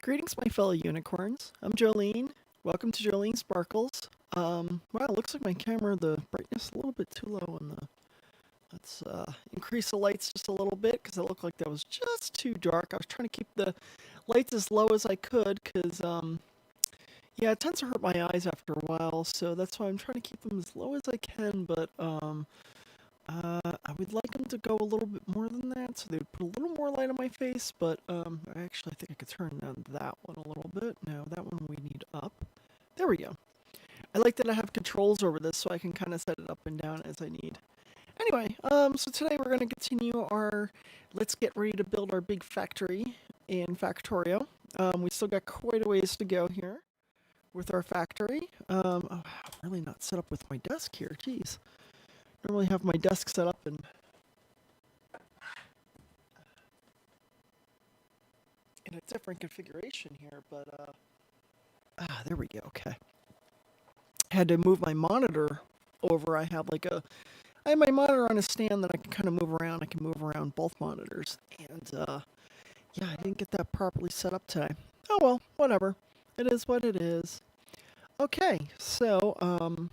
Greetings, my fellow unicorns. I'm Jolene. Welcome to Jolene Sparkles. Wow, it looks like my camera, the brightness is a little bit too low on the... Let's increase the lights just a little bit because it looked like that was just too dark. I was trying to keep the lights as low as I could because, yeah, it tends to hurt my eyes after a while, so that's why I'm trying to keep them as low as I can, but, I would like them to go a little bit more than that, so they would put a little more light on my face, but actually I think I could turn down that one a little bit. No, that one we need up. There we go. I like that I have controls over this, so I can kind of set it up and down as I need. Anyway, so today we're going to continue our, let's get ready to build our big factory in Factorio. We still got quite a ways to go here with our factory. Oh, I'm really not set up with my desk here, jeez. Normally have my desk set up in a different configuration here, but there we go. Okay, had to move my monitor over. I have my monitor on a stand that I can kind of move around. I can move around both monitors, and yeah, I didn't get that properly set up today. Oh well, whatever. It is what it is. Okay, so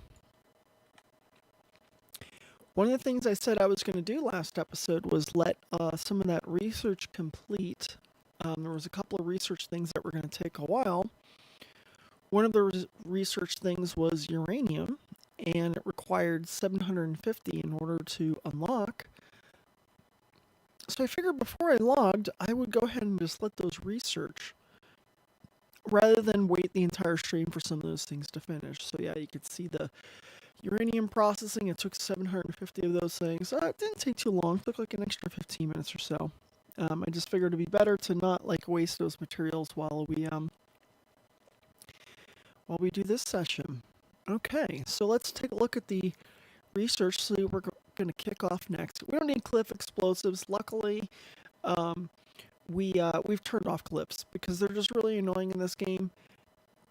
one of the things I said I was going to do last episode was let some of that research complete. There was a couple of research things that were going to take a while. One of the research things was uranium, and it required 750 in order to unlock. So I figured before I logged, I would go ahead and just let those research, rather than wait the entire stream for some of those things to finish. So yeah, you could see the uranium processing. It took 750 of those things. It didn't take too long. It took like an extra 15 minutes or so. I just figured it'd be better to not like waste those materials while we do this session. Okay, so let's take a look at the research. So we're going to kick off next. We don't need cliff explosives. Luckily, we've turned off cliffs because they're just really annoying in this game.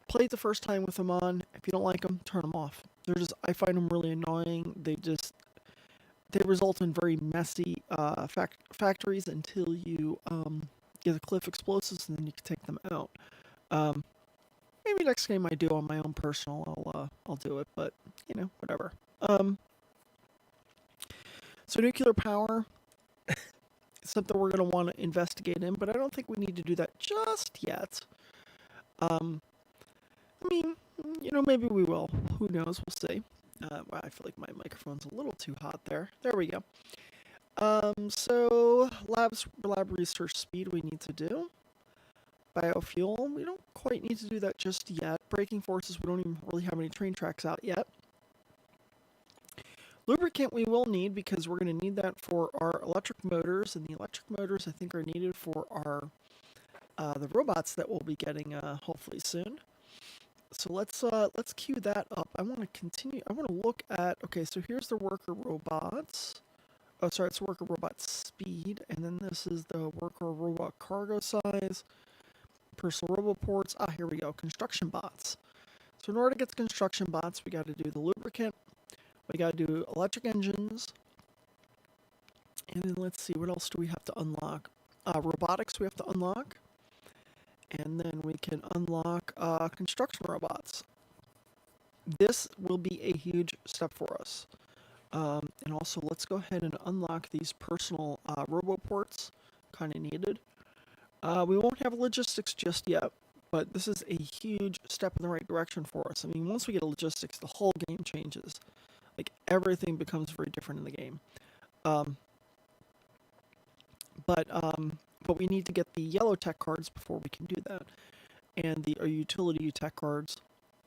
Play it the first time with them on. If you don't like them, turn them off. I find them really annoying. They result in very messy factories until you get the cliff explosives, and then you can take them out. Maybe next game I do on my own personal, I'll do it, but you know, whatever. So nuclear power is something we're going to want to investigate in, but I don't think we need to do that just yet. I mean, you know, maybe we will. Who knows? We'll see. I feel like my microphone's a little too hot there. There we go. So lab research speed we need to do. Biofuel, we don't quite need to do that just yet. Braking forces, we don't even really have any train tracks out yet. Lubricant we will need because we're going to need that for our electric motors, and the electric motors I think are needed for our the robots that we'll be getting hopefully soon. So let's queue that up. I want to continue. I want to look at. Okay, so here's the worker robots. Oh, sorry, it's worker robot speed, and then this is the worker robot cargo size. Personal roboports. Here we go. Construction bots. So in order to get the construction bots, we got to do the lubricant. We got to do electric engines. And then let's see, what else do we have to unlock? Robotics we have to unlock. And then we can unlock construction robots. This will be a huge step for us. And also, let's go ahead and unlock these personal roboports. Kind of needed. We won't have logistics just yet, but this is a huge step in the right direction for us. I mean, once we get logistics, the whole game changes. Like, everything becomes very different in the game. But we need to get the yellow tech cards before we can do that, and the utility tech cards.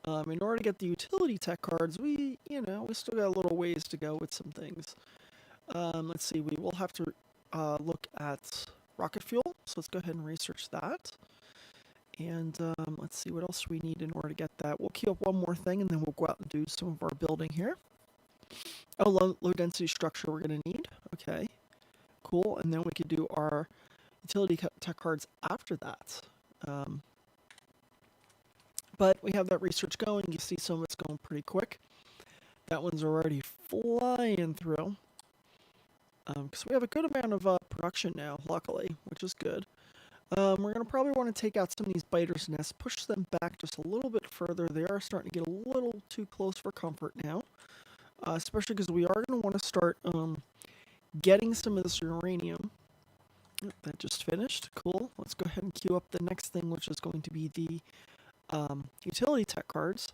In order to get the utility tech cards, we still got a little ways to go with some things. Let's see, we will have to look at rocket fuel, so let's go ahead and research that. And let's see what else we need in order to get that. We'll queue up one more thing, and then we'll go out and do some of our building here. Oh, low density structure we're going to need. Okay, cool. And then we could do our utility tech cards after that. But we have that research going. You see some of it's going pretty quick. That one's already flying through. Because we have a good amount of production now, luckily, which is good. We're going to probably want to take out some of these biters' nests, push them back just a little bit further. They are starting to get a little too close for comfort now, especially because we are going to want to start getting some of this uranium. Yep, that just finished. Cool. Let's go ahead and queue up the next thing, which is going to be the utility tech cards.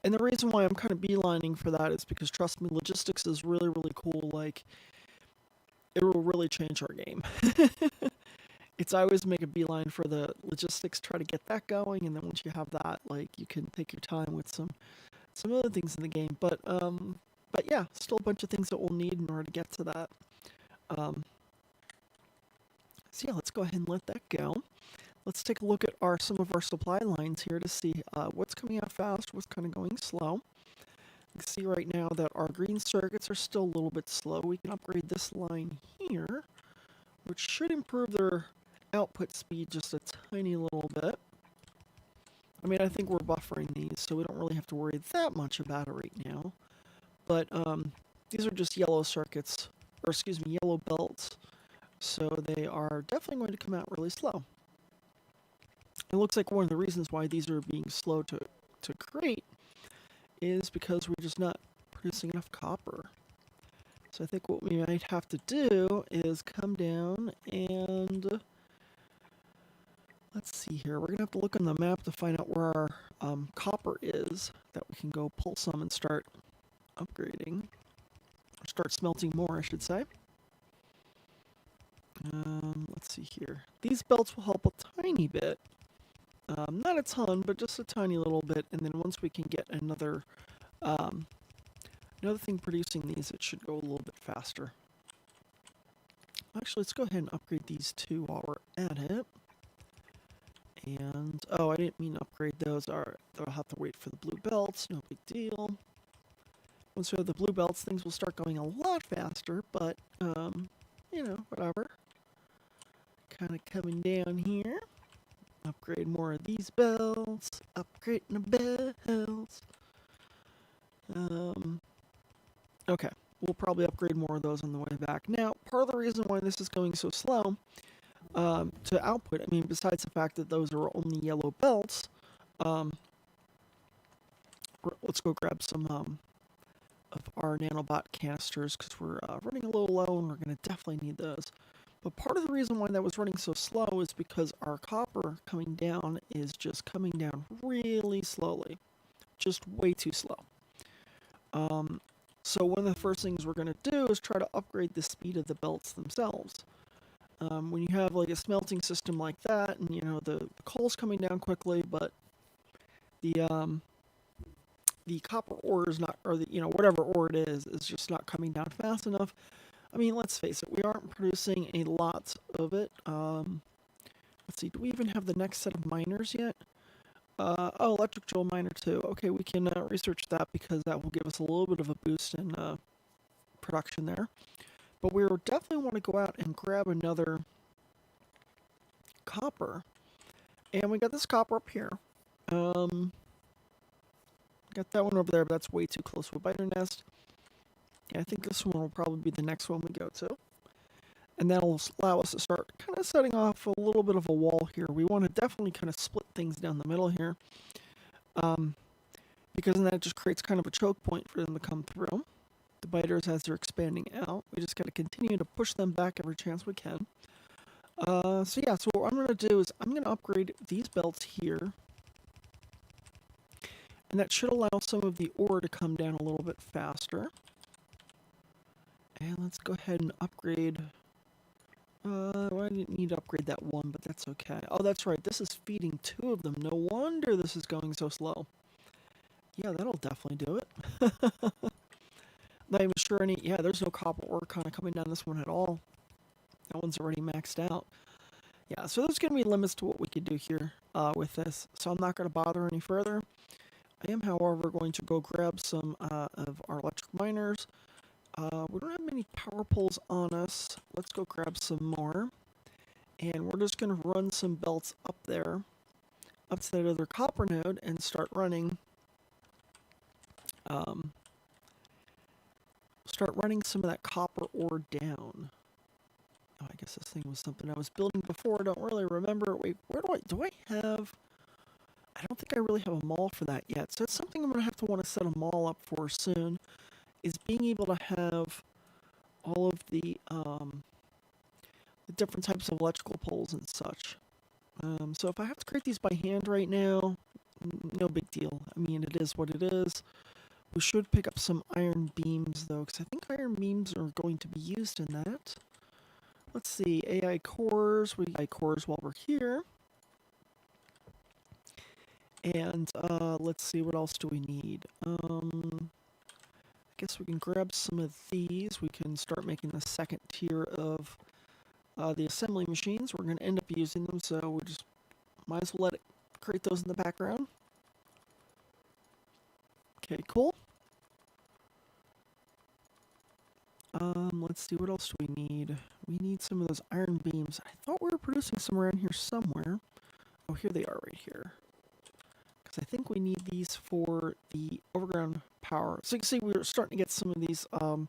And the reason why I'm kind of beelining for that is because, trust me, logistics is really, really cool. Like, it will really change our game. It's I always make a beeline for the logistics, try to get that going, and then once you have that, like, you can take your time with some other things in the game. But yeah, still a bunch of things that we'll need in order to get to that. So yeah, let's go ahead and let that go. Let's take a look at some of our supply lines here to see what's coming out fast, what's kind of going slow. You can see right now that our green circuits are still a little bit slow. We can upgrade this line here, which should improve their output speed just a tiny little bit. I mean, I think we're buffering these, so we don't really have to worry that much about it right now. But these are just yellow circuits, or excuse me, yellow belts. So they are definitely going to come out really slow. It looks like one of the reasons why these are being slow to create is because we're just not producing enough copper. So I think what we might have to do is come down and let's see here. We're going to have to look on the map to find out where our copper is that we can go pull some and start upgrading. Or start smelting more, I should say. Let's see here. These belts will help a tiny bit. Not a ton, but just a tiny little bit. And then once we can get another thing producing these, it should go a little bit faster. Actually, let's go ahead and upgrade these two while we're at it. And, oh, I didn't mean to upgrade those. Alright, they'll have to wait for the blue belts. No big deal. Once we have the blue belts, things will start going a lot faster, but, you know, whatever. Kind of coming down here. Upgrade more of these belts. Upgrading the belts. Okay, we'll probably upgrade more of those on the way back. Now, part of the reason why this is going so slow to output, I mean, besides the fact that those are only yellow belts, let's go grab some of our nanobot canisters because we're running a little low and we're going to definitely need those. But part of the reason why that was running so slow is because our copper coming down is just coming down really slowly. Just way too slow. So one of the first things we're going to do is try to upgrade the speed of the belts themselves. When you have like a smelting system like that, and you know the coal's coming down quickly, but the copper ore is not, or the, you know, whatever ore it is just not coming down fast enough. I mean, let's face it, we aren't producing a lot of it. Let's see, do we even have the next set of miners yet? Oh, electric drill miner too. Okay, we can research that because that will give us a little bit of a boost in production there. But we definitely want to go out and grab another copper. And we got this copper up here. Got that one over there, but that's way too close to a biter nest. Yeah, I think this one will probably be the next one we go to. And that'll allow us to start kind of setting off a little bit of a wall here. We want to definitely kind of split things down the middle here. Because then that just creates kind of a choke point for them to come through. The biters, as they're expanding out, we just got to continue to push them back every chance we can. So yeah, so what I'm going to do is I'm going to upgrade these belts here. And that should allow some of the ore to come down a little bit faster. And let's go ahead and upgrade. Well, I didn't need to upgrade that one, but that's okay. Oh, that's right. This is feeding two of them. No wonder this is going so slow. Yeah, that'll definitely do it. Not even sure any... Yeah, there's no copper ore kind of coming down this one at all. That one's already maxed out. Yeah, so there's going to be limits to what we could do here with this. So I'm not going to bother any further. I am, however, going to go grab some of our electric miners. We don't have many power poles on us. Let's go grab some more. And we're just going to run some belts up there, up to that other copper node, and start running some of that copper ore down. Oh, I guess this thing was something I was building before. I don't really remember. Wait, where do I have... I don't think I really have a mall for that yet. So it's something I'm going to have to want to set a mall up for soon, is being able to have all of the different types of electrical poles and such. So if I have to create these by hand right now, no big deal. I mean, it is what it is. We should pick up some iron beams, though, because I think iron beams are going to be used in that. Let's see, AI cores. We AI cores while we're here. And let's see, what else do we need? I guess we can grab some of these. We can start making the second tier of the assembly machines. We're going to end up using them, so we just might as well let it create those in the background. Okay, cool. Let's see, what else do we need? We need some of those iron beams. I thought we were producing some around here somewhere. Oh, here they are right here. Because I think we need these for the overground power. So you can see we're starting to get some of these, a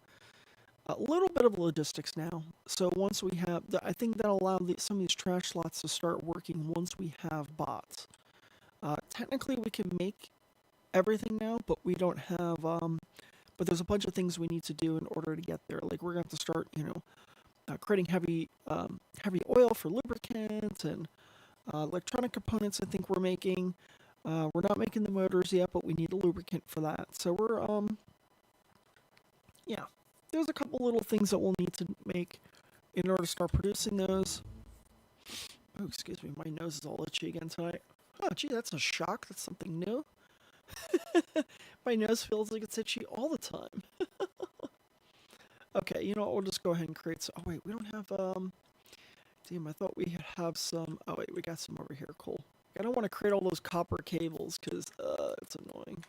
little bit of logistics now. So once we have, I think that'll allow some of these trash slots to start working once we have bots. Technically we can make everything now, but we don't have, but there's a bunch of things we need to do in order to get there. Like we're going to have to start, creating heavy oil for lubricant and electronic components. I think we're making. We're not making the motors yet, but we need a lubricant for that. So we're, yeah, there's a couple little things that we'll need to make in order to start producing those. Oh, excuse me, my nose is all itchy again tonight. Oh, gee, that's a shock. That's something new. My nose feels like it's itchy all the time. Okay, you know what? We'll just go ahead and create some. Oh, wait, we don't have, damn, I thought we have some. Oh, wait, we got some over here. Cool. I don't want to create all those copper cables because, it's annoying.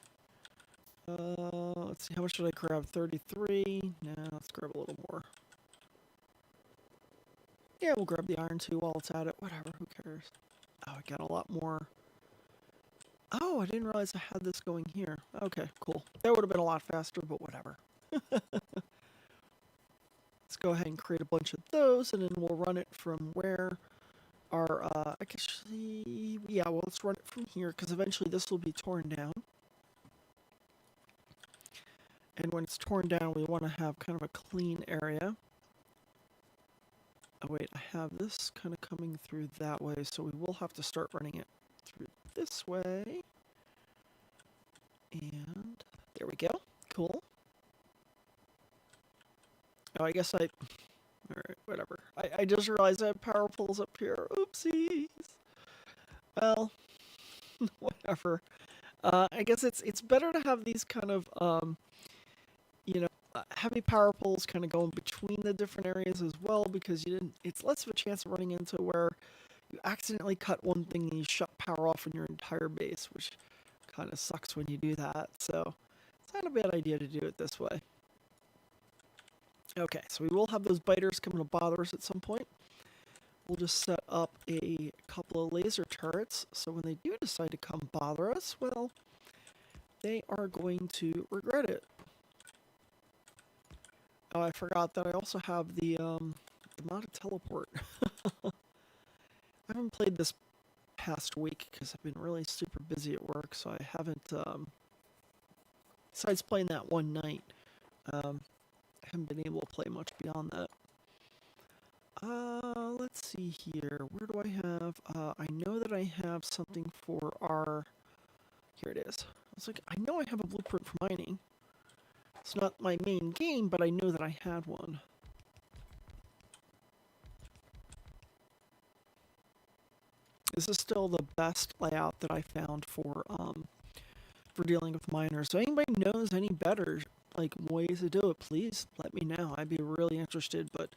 Let's see, how much should I grab? 33? Nah, let's grab a little more. Yeah, we'll grab the iron too while it's at it. Whatever, who cares? Oh, I got a lot more. Oh, I didn't realize I had this going here. Okay, cool. That would have been a lot faster, but whatever. Let's go ahead and create a bunch of those, and then we'll run it from where our, actually, yeah, well, let's run it from here, because eventually this will be torn down. And when it's torn down, we want to have kind of a clean area. Oh, wait, I have this kind of coming through that way, so we will have to start running it through this way. And there we go. Cool. Oh, I guess Alright, whatever. I just realized I have power poles up here. Oopsies. Well, whatever. I guess it's better to have these kind of, heavy power poles kind of going between the different areas as well, because it's less of a chance of running into where you accidentally cut one thing and you shut power off in your entire base, which kind of sucks when you do that. So it's not a bad idea to do it this way. Okay, so we will have those biters coming to bother us at some point. We'll just set up a couple of laser turrets, so when they do decide to come bother us, well, they are going to regret it. Oh, I forgot that I also have the modded teleport. I haven't played this past week because I've been really super busy at work, so I haven't, besides playing that one night, I haven't been able to play much beyond that. Let's see here. Where do I have, I know that I have something for our, here it is. I was like, I know I have a blueprint for mining. It's not my main game, but I know that I had one. This is still the best layout that I found for dealing with miners. So anybody knows any better like ways to do it, please let me know. I'd be really interested, but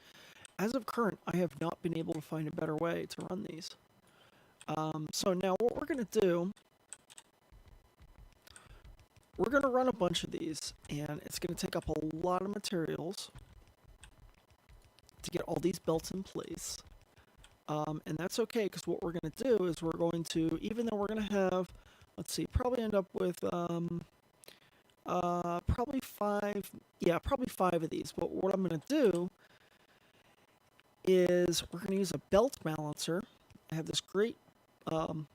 as of current, I have not been able to find a better way to run these. So now what we're going to do, we're going to run a bunch of these, and it's going to take up a lot of materials to get all these belts in place. And that's okay, because what we're going to do is we're going to, even though we're going to have, let's see, probably end up with probably five of these. But what I'm going to do is we're going to use a belt balancer. I have this great um,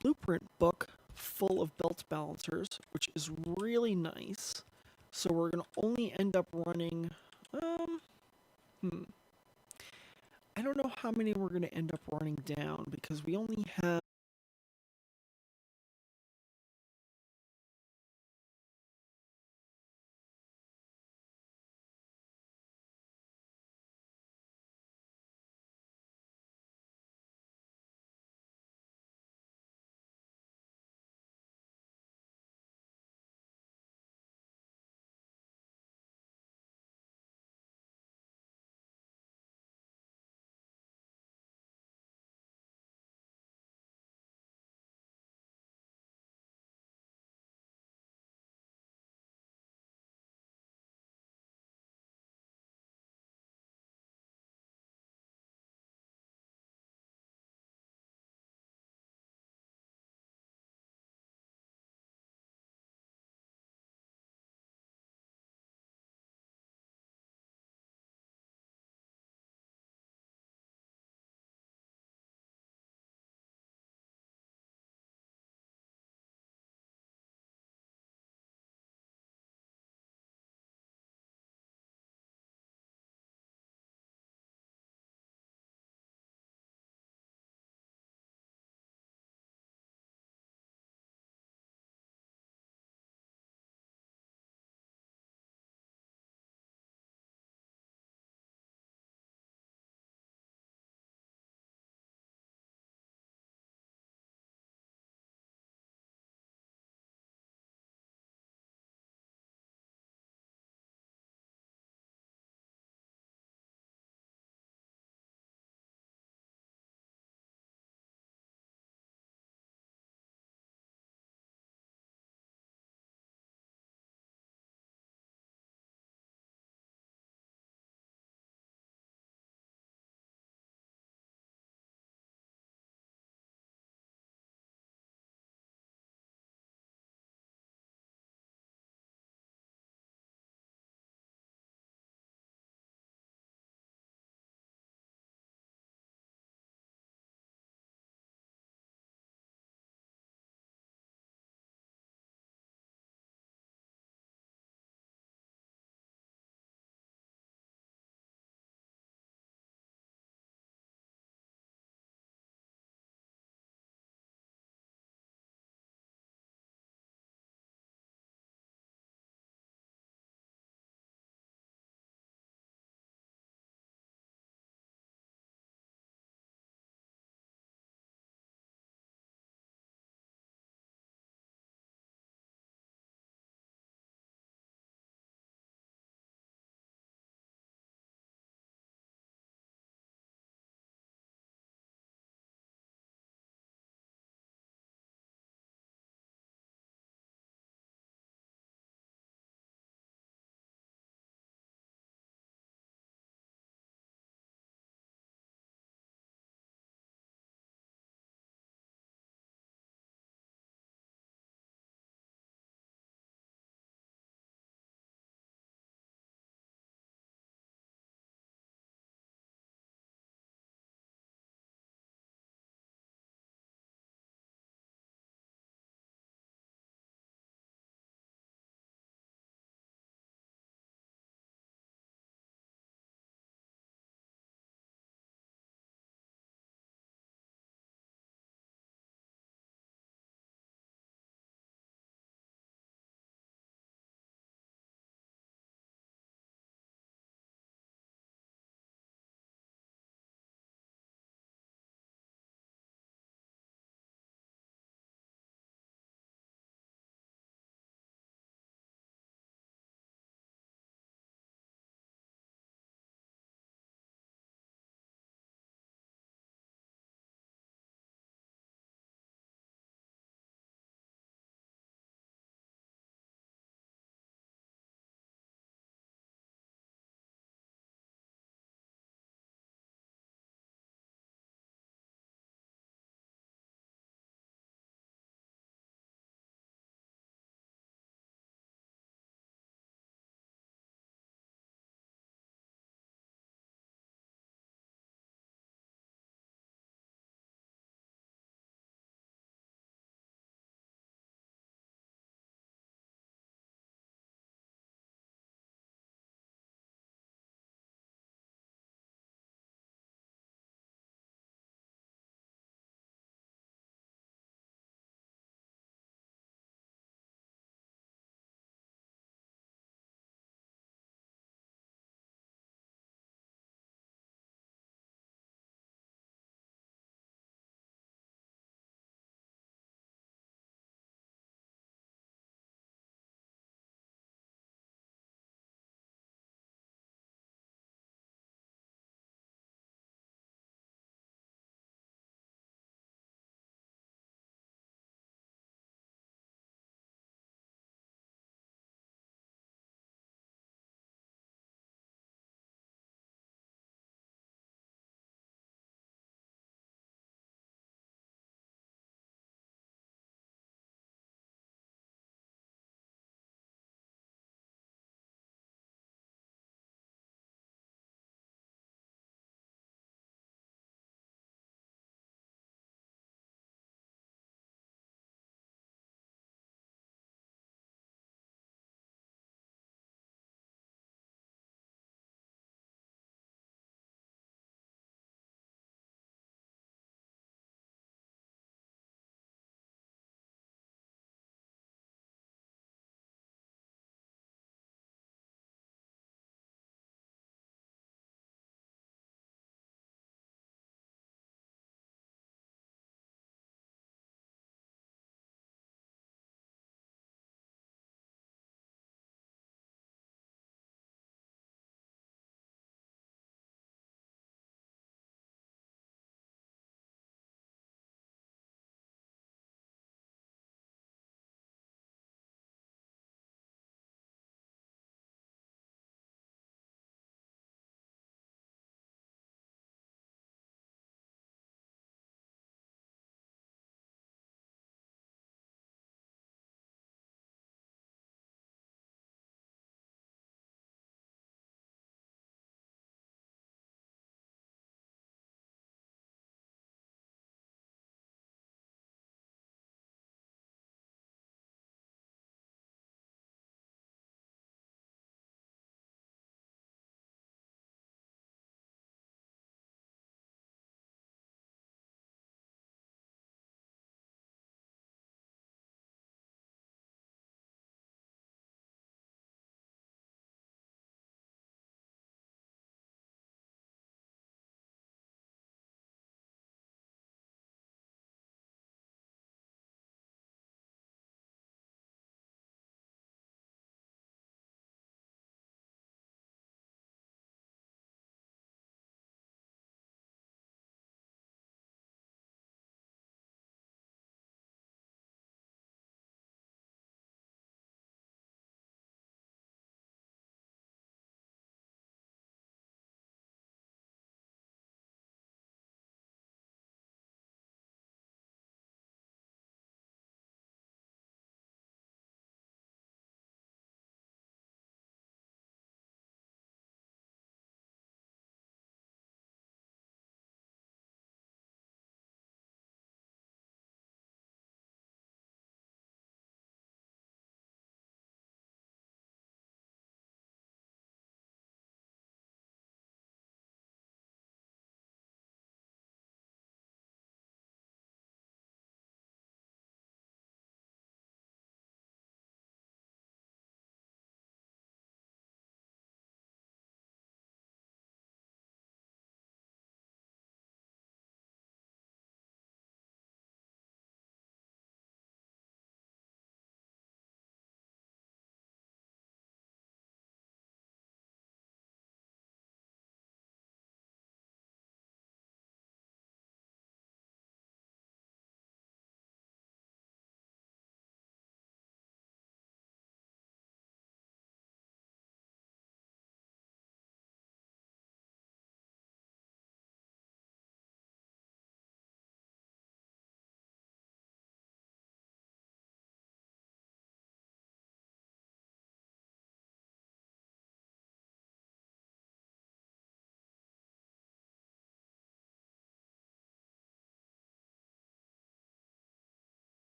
blueprint book full of belt balancers, which is really nice. So we're going to only end up running, um, hmm, I don't know how many we're going to end up running down because we only have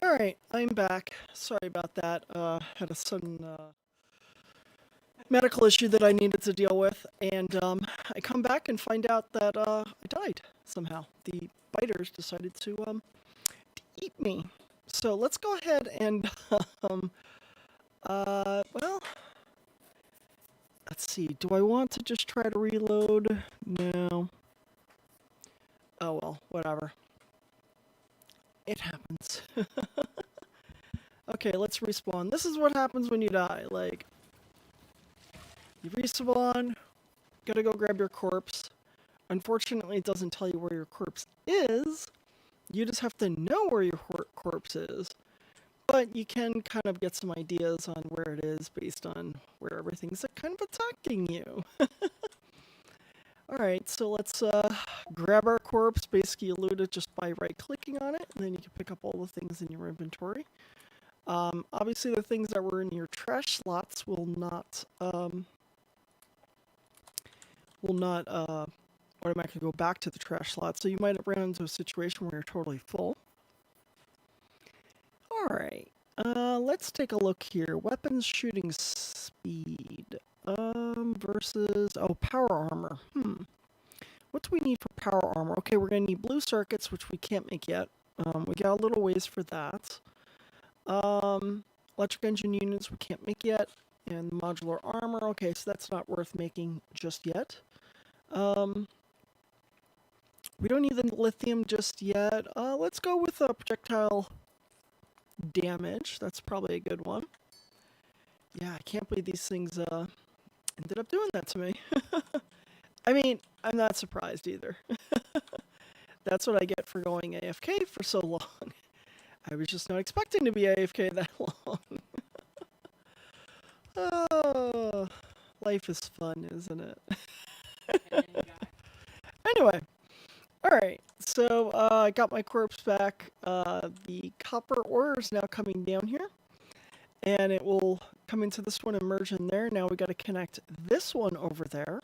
Alright, I'm back. Sorry about that. Had a sudden medical issue that I needed to deal with, and I come back and find out that I died somehow. The biters decided to eat me. So let's go ahead and, um, well, let's see. Do I want to just try to reload? No. Oh well, whatever. It happens. Okay, let's respawn. This is what happens when you die. Like, you respawn, gotta go grab your corpse. Unfortunately, it doesn't tell you where your corpse is. You just have to know where your corpse is. But you can kind of get some ideas on where it is based on where everything's kind of attacking you. Alright, so let's grab our corpse. Basically, you loot it just by right-clicking on it, and then you can pick up all the things in your inventory. Obviously, the things that were in your trash slots will not automatically go back to the trash slot. So you might run into a situation where you're totally full. Alright, let's take a look here. Weapons shooting speed versus, power armor. What do we need for power armor? Okay, we're going to need blue circuits, which we can't make yet. We got a little ways for that. Electric engine units we can't make yet. And modular armor, okay, so that's not worth making just yet. We don't need the lithium just yet. Let's go with projectile damage. That's probably a good one. Yeah, I can't believe these things ended up doing that to me. I mean, I'm not surprised either. That's what I get for going AFK for so long. I was just not expecting to be AFK that long. Oh, life is fun, isn't it? Anyway, alright, so I got my corpse back. The copper ore is now coming down here, and it will come into this one and merge in there. Now we got to connect this one over there.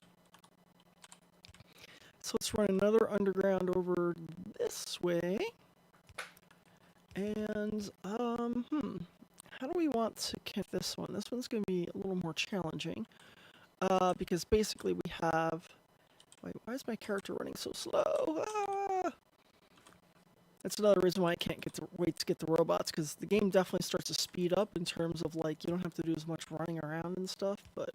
So let's run another underground over this way. And, how do we want to connect this one? This one's going to be a little more challenging, because basically we have... Wait, why is my character running so slow? Ah! That's another reason why I can't wait to get the robots, because the game definitely starts to speed up in terms of, like, you don't have to do as much running around and stuff, but...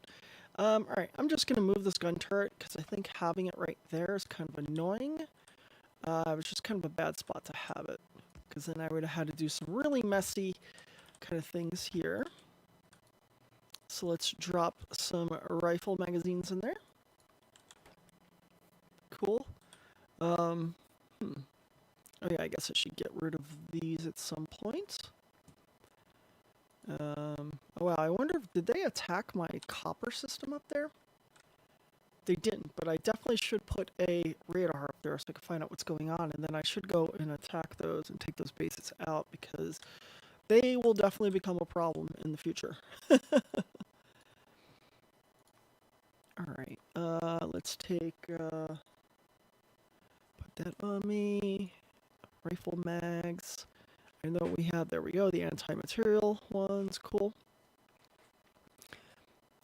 alright, I'm just going to move this gun turret, because I think having it right there is kind of annoying. It was just kind of a bad spot to have it, because then I would have had to do some really messy kind of things here. So let's drop some rifle magazines in there. Cool. Oh yeah, I guess I should get rid of these at some point. Oh wow, I wonder if, did they attack my copper system up there? They didn't, but I definitely should put a radar up there so I can find out what's going on, and then I should go and attack those and take those bases out, because they will definitely become a problem in the future. Alright, let's take, put that on me. Rifle mags. I know we have, there we go, the anti-material ones, cool.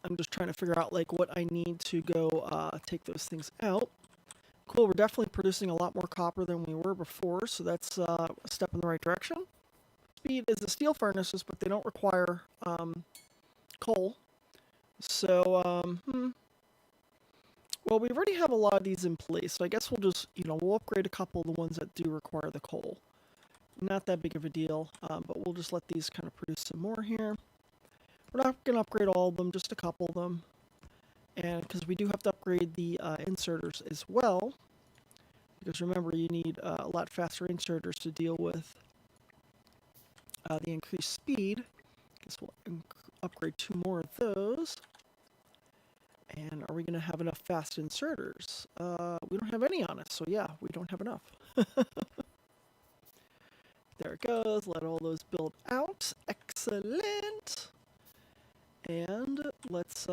I'm just trying to figure out, like, what I need to go take those things out. Cool, we're definitely producing a lot more copper than we were before, so that's a step in the right direction. Speed is the steel furnaces, but they don't require coal. So, well, we already have a lot of these in place, so I guess we'll just, we'll upgrade a couple of the ones that do require the coal. Not that big of a deal, but we'll just let these kind of produce some more here. We're not going to upgrade all of them, just a couple of them. And because we do have to upgrade the inserters as well. Because remember, you need a lot faster inserters to deal with the increased speed. I guess we'll upgrade 2 more of those. And are we going to have enough fast inserters? We don't have any on us, so yeah, we don't have enough. There it goes. Let all those build out. Excellent. And let's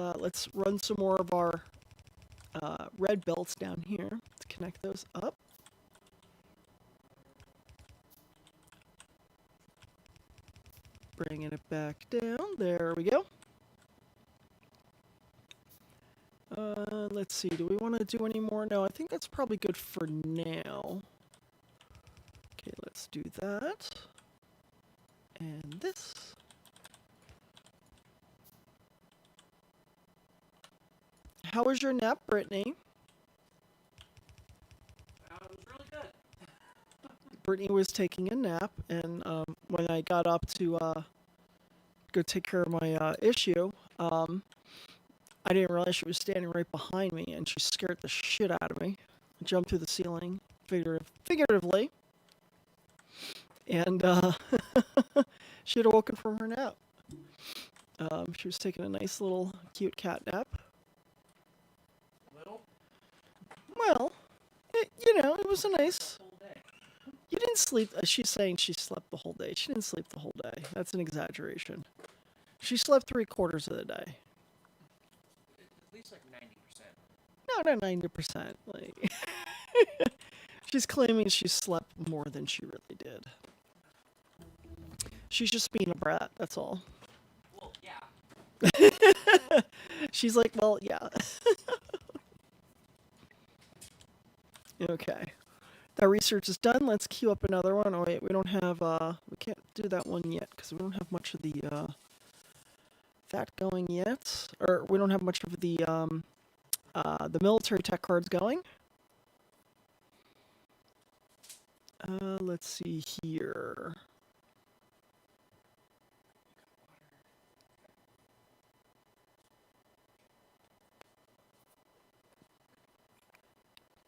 run some more of our red belts down here to connect those up. bringing it back down. There we go. Let's see. Do we want to do any more? No, I think that's probably good for now. Okay, let's do that. And this. How was your nap, Brittany? It was really good. Brittany was taking a nap, and when I got up to go take care of my issue, I didn't realize she was standing right behind me, and she scared the shit out of me. I jumped through the ceiling, figuratively, and she had awoken from her nap. She was taking a nice little cute cat nap. Little? Well, it was a nice... You didn't sleep. She's saying she slept the whole day. She didn't sleep the whole day. That's an exaggeration. She slept 3/4 of the day. At least like 90%. No, not 90%. Like, she's claiming she slept more than she really did. She's just being a brat, that's all. Well, yeah. She's like, well, yeah. Okay. That research is done. Let's queue up another one. Oh, wait, we don't have, we can't do that one yet because we don't have much of the, that going yet. Or we don't have much of the military tech cards going. Let's see here.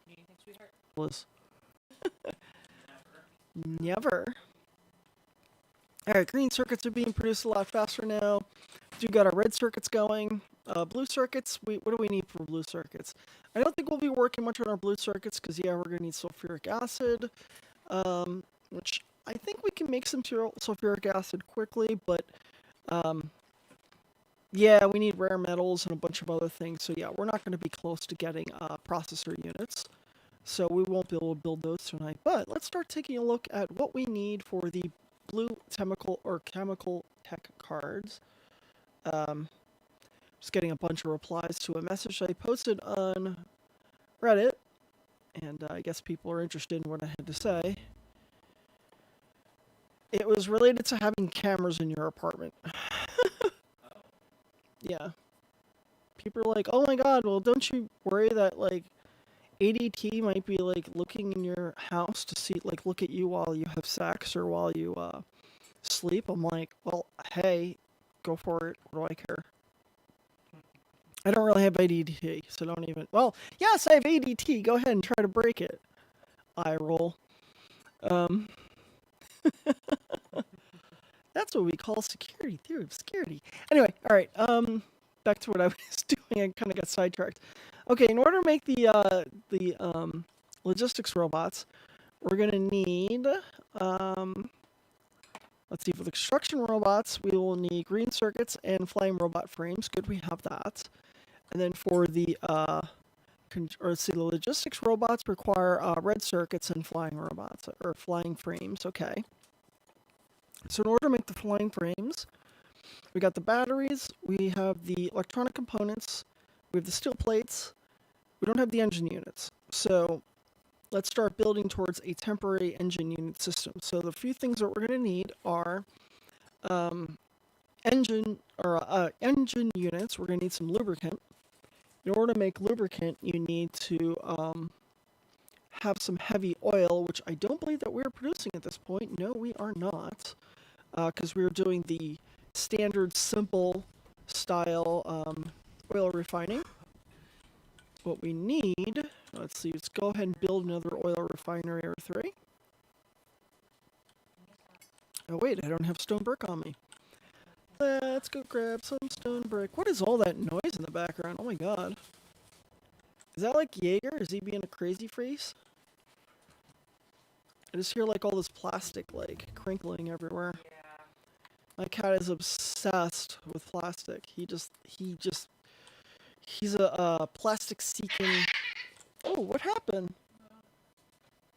Need anything, sweetheart? Was never. All right, green circuits are being produced a lot faster now. We've got our red circuits going. Blue circuits, what do we need for blue circuits? I don't think we'll be working much on our blue circuits because, yeah, we're going to need sulfuric acid, which I think we can make some sulfuric acid quickly, but, yeah, we need rare metals and a bunch of other things. So, yeah, we're not going to be close to getting processor units. So we won't be able to build those tonight. But let's start taking a look at what we need for the blue chemical tech cards. Just getting a bunch of replies to a message I posted on Reddit. And I guess people are interested in what I had to say. It was related to having cameras in your apartment. Yeah. People are like, oh my god, well, don't you worry that, like, ADT might be, like, looking in your house to see, like, look at you while you have sex or while you, sleep? I'm like, well, hey, go for it. What do I care? I don't really have ADT, so don't even... Well, yes, I have ADT. Go ahead and try to break it. Eye roll. That's what we call security, theory of security. Anyway, all right, back to what I was doing. I kind of got sidetracked. Okay, in order to make the logistics robots, we're going to need, let's see, for the construction robots, we will need green circuits and flying robot frames. Good, we have that. And then for the, the logistics robots require red circuits and flying robots, or flying frames, okay. So in order to make the flying frames, we got the batteries, we have the electronic components, we have the steel plates, we don't have the engine units. So let's start building towards a temporary engine unit system. So the few things that we're going to need are engine units. We're going to need some lubricant. In order to make lubricant, you need to have some heavy oil, which I don't believe that we're producing at this point. No, we are not, because we're doing the standard simple style oil refining. What we need, let's see, let's go ahead and build another oil refinery or 3. Oh wait, I don't have stone brick on me. Let's go grab some stone brick. What is all that noise in the background? Oh my god. Is that like Jaeger? Is he being a crazy face? I just hear like all this plastic like crinkling everywhere. Yeah. My cat is obsessed with plastic. He's a plastic seeking. Oh, what happened?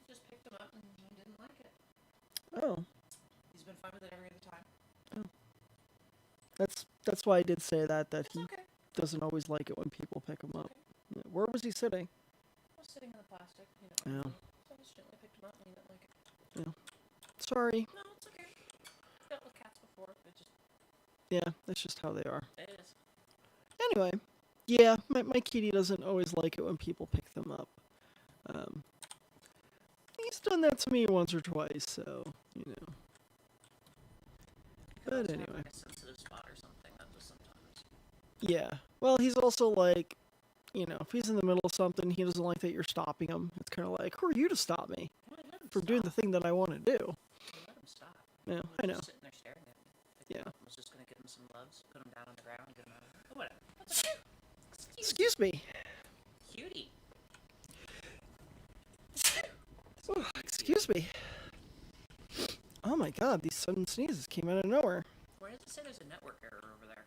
He just picked him up and he didn't like it. Oh. He's been fine with it every other time. Oh. That's why I did say that It's he okay. doesn't always like it when people pick him up. Okay. Yeah, where was he sitting? I was sitting on the plastic, Yeah. So I just gently picked him up and he didn't like it. Yeah. Sorry. No, it's okay. Dealt with cats before, but just Yeah, that's just how they are. it is. Anyway, yeah, my kitty doesn't always like it when people pick them up. Um, he's done that to me once or twice, so, you know. Because But I have anyway. like a sensitive spot or something. That just sometimes. Yeah. Well, he's also like, you know, if he's in the middle of something, he doesn't like that you're stopping him. It's kind of like, who are you to stop me Well, let him from stop. doing the thing that I want to do? I let him stop. Yeah, He I was know. just sitting there staring at me. Yeah. I was just gonna give him some loves, put him down on the ground, get him out of there. Oh, whatever. That's okay. Excuse me. Cutie. Oh, excuse me. Oh my god, these sudden sneezes came out of nowhere. Why does it say there's a network error over there?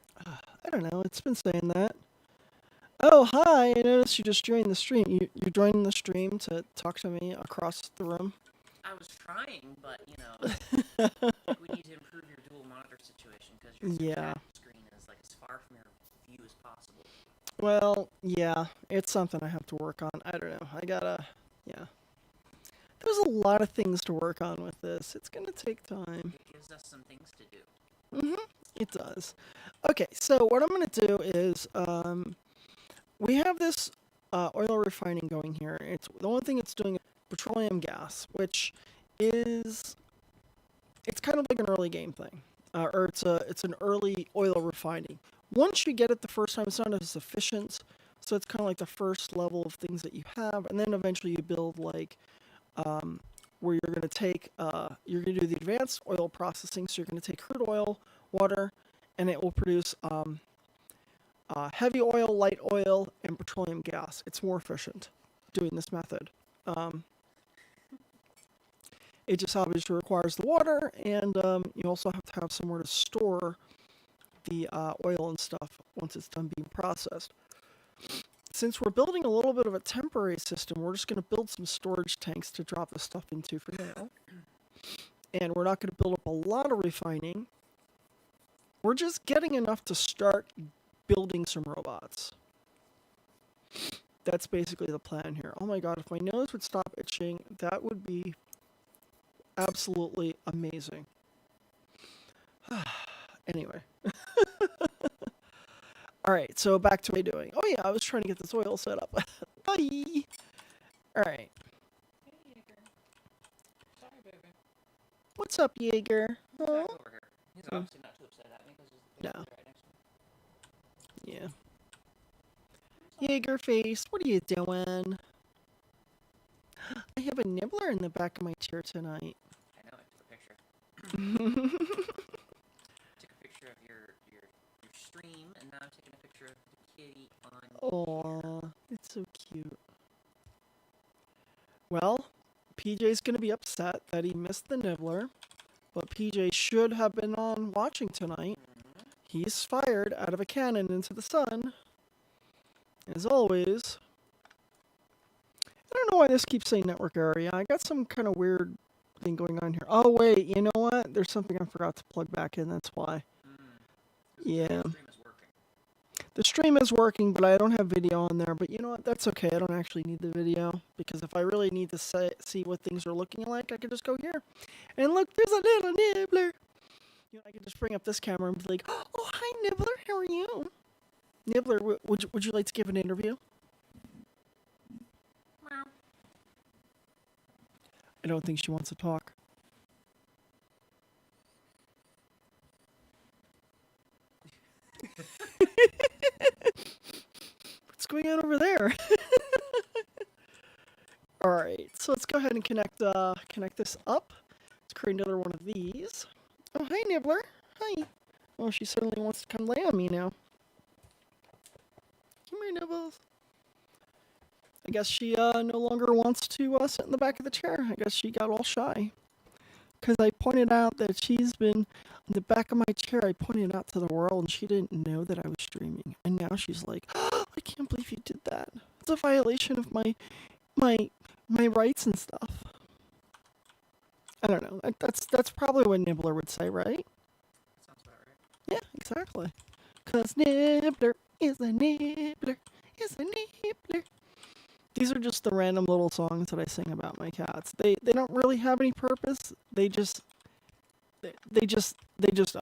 I don't know, it's been saying that. Oh, hi, I noticed you just joined the stream. You're joining the stream to talk to me across the room? I was trying, but, like we need to improve your dual monitor situation because your Yeah. screen is like as far from your view as possible. Well, yeah, it's something I have to work on. I don't know, yeah. There's a lot of things to work on with this. It's gonna take time. It gives us some things to do. It does. Okay, so what I'm going to do is we have this oil refining going here. It's the only thing it's doing is petroleum gas, which is it's kind of like an early game thing, or it's an early oil refining. Once you get it the first time, it's not as efficient, so it's kind of like the first level of things that you have, and then eventually you build like where you're going to take you're going to do the advanced oil processing. So you're going to take crude oil, water, and it will produce heavy oil, light oil, and petroleum gas. It's more efficient doing this method. It just obviously requires the water, and you also have to have somewhere to store the oil and stuff once it's done being processed. Since we're building a little bit of a temporary system, we're just going to build some storage tanks to drop the stuff into for now. And we're not going to build up a lot of refining. We're just getting enough to start building some robots. That's basically the plan here. Oh my god, if my nose would stop itching, that would be absolutely amazing. Anyway. Alright, so back to what I'm doing. Oh yeah, I was trying to get this oil set up. Bye! Alright. Hey, Jaeger. Sorry, baby. What's up, Jaeger? He's Oh? back over here. He's obviously not too upset at me because there's the No. picture right next to him. Yeah. Jaeger face, what are you doing? I have a nibbler in the back of my chair tonight. I know, I took a picture. Took a picture of your stream, and now I'm taking a picture of the kitty on Aw, it's so cute. Well, PJ's gonna be upset that he missed the nibbler, but PJ should have been on watching tonight. He's fired out of a cannon into the sun. As always. I don't know why this keeps saying network area. I got some kind of weird thing going on here. Oh, wait, you know what? There's something I forgot to plug back in, that's why. Yeah. The stream is working. The stream is working, but I don't have video on there. But you know what? That's okay. I don't actually need the video. Because if I really need to see what things are looking like, I can just go here. And look, there's a little nibbler. You know, I can just bring up this camera and be like, oh, hi, Nibbler. How are you? Nibbler, would you like to give an interview? Meow. I don't think she wants to talk. What's going on over there? Alright, so let's go ahead and connect this up. Let's create another one of these. Oh, hi, Nibbler. Hi. Oh, she suddenly wants to come lay on me now. Come here, Nibbles. I guess she no longer wants to sit in the back of the chair. I guess she got all shy. Because I pointed out that she's been in the back of my chair. I pointed out to the world, and she didn't know that I was streaming. And now she's like, oh, I can't believe you did that. It's a violation of my rights and stuff. I don't know. That's probably what Nibbler would say, right? Sounds about right. Yeah, exactly. 'Cause Nibbler is a nibbler, is a nibbler. These are just the random little songs that I sing about my cats. They don't really have any purpose. They just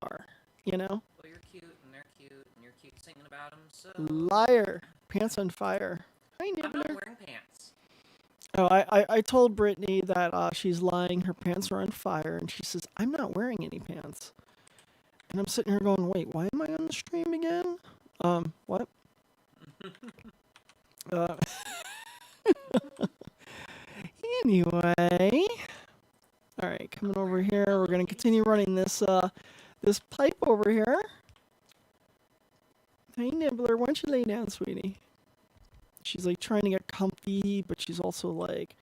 are, you know? Well, you're cute, and they're cute, and you're cute singing about them, so... Liar. Pants on fire. Hi, I'm not Nibbler. wearing pants. Oh, I told Brittany that she's lying. Her pants are on fire, and she says, I'm not wearing any pants. And I'm sitting here going, wait, why am I on the stream again? What? Uh, anyway. Alright, coming over here. We're going to continue running this pipe over here. Hey, Nibbler, why don't you lay down, sweetie? She's like trying to get comfy, but she's also like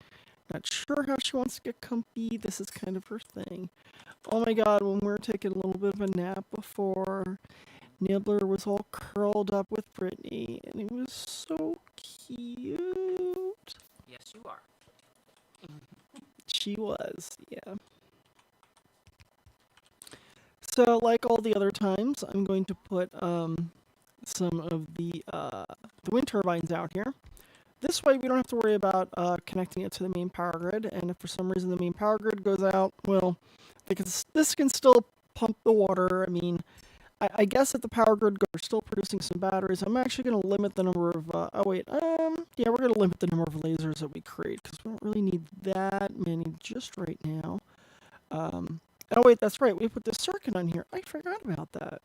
not sure how she wants to get comfy. This is kind of her thing. Oh my god, when we were taking a little bit of a nap before, Nibbler was all curled up with Brittany, and it was so cute. Yes, you are. She was, yeah. So, like all the other times, I'm going to put some of the wind turbines out here. This way, we don't have to worry about connecting it to the main power grid. And if for some reason the main power grid goes out, well, this can still pump the water. I mean, I guess if the power grid goes, we're still producing some batteries. I'm actually going to limit the number of. Yeah, we're going to limit the number of lasers that we create because we don't really need that many just right now. Oh wait, that's right. We put this circuit on here. I forgot about that.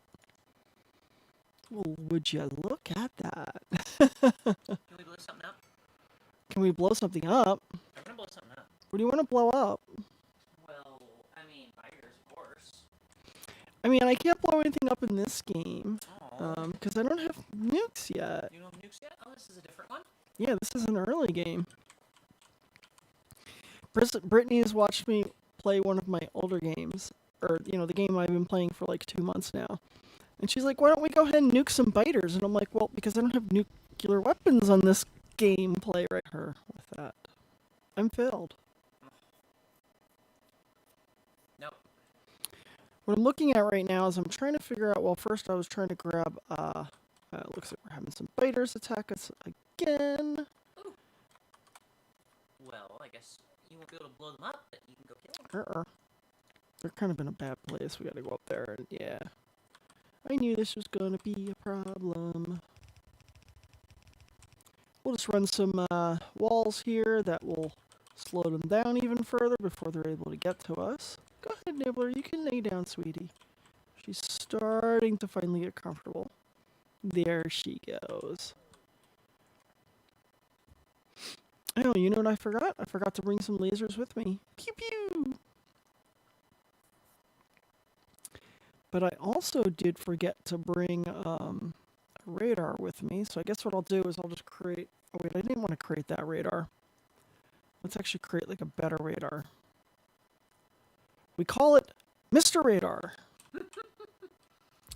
Well, would you look at that? Can we blow something up? Can we blow something up? I'm gonna blow something up. What do you want to blow up? Well, I mean, fighters, of course. I mean, I can't blow anything up in this game. Oh. Because I don't have nukes yet. You don't have nukes yet? Oh, this is a different one? Yeah, this is an early game. Brittany has watched me play one of my older games. Or, the game I've been playing for like 2 months now. And she's like, why don't we go ahead and nuke some biters? And I'm like, well, because I don't have nuclear weapons on this gameplay right here with that. I'm failed. Nope. What I'm looking at right now is I'm trying to figure out, well, first I was trying to grab, it looks like we're having some biters attack us again. Ooh. Well, I guess you won't be able to blow them up, but you can go kill them. They're kind of in a bad place. We gotta go up there and, yeah. I knew this was gonna be a problem. We'll just run some walls here that will slow them down even further before they're able to get to us. Go ahead, Nibbler. You can lay down, sweetie. She's starting to finally get comfortable. There she goes. Oh, you know what I forgot? I forgot to bring some lasers with me. Pew pew! But I also did forget to bring a radar with me. So I guess what I'll do is I'll just create... Oh wait, I didn't want to create that radar. Let's actually create like a better radar. We call it Mr. Radar.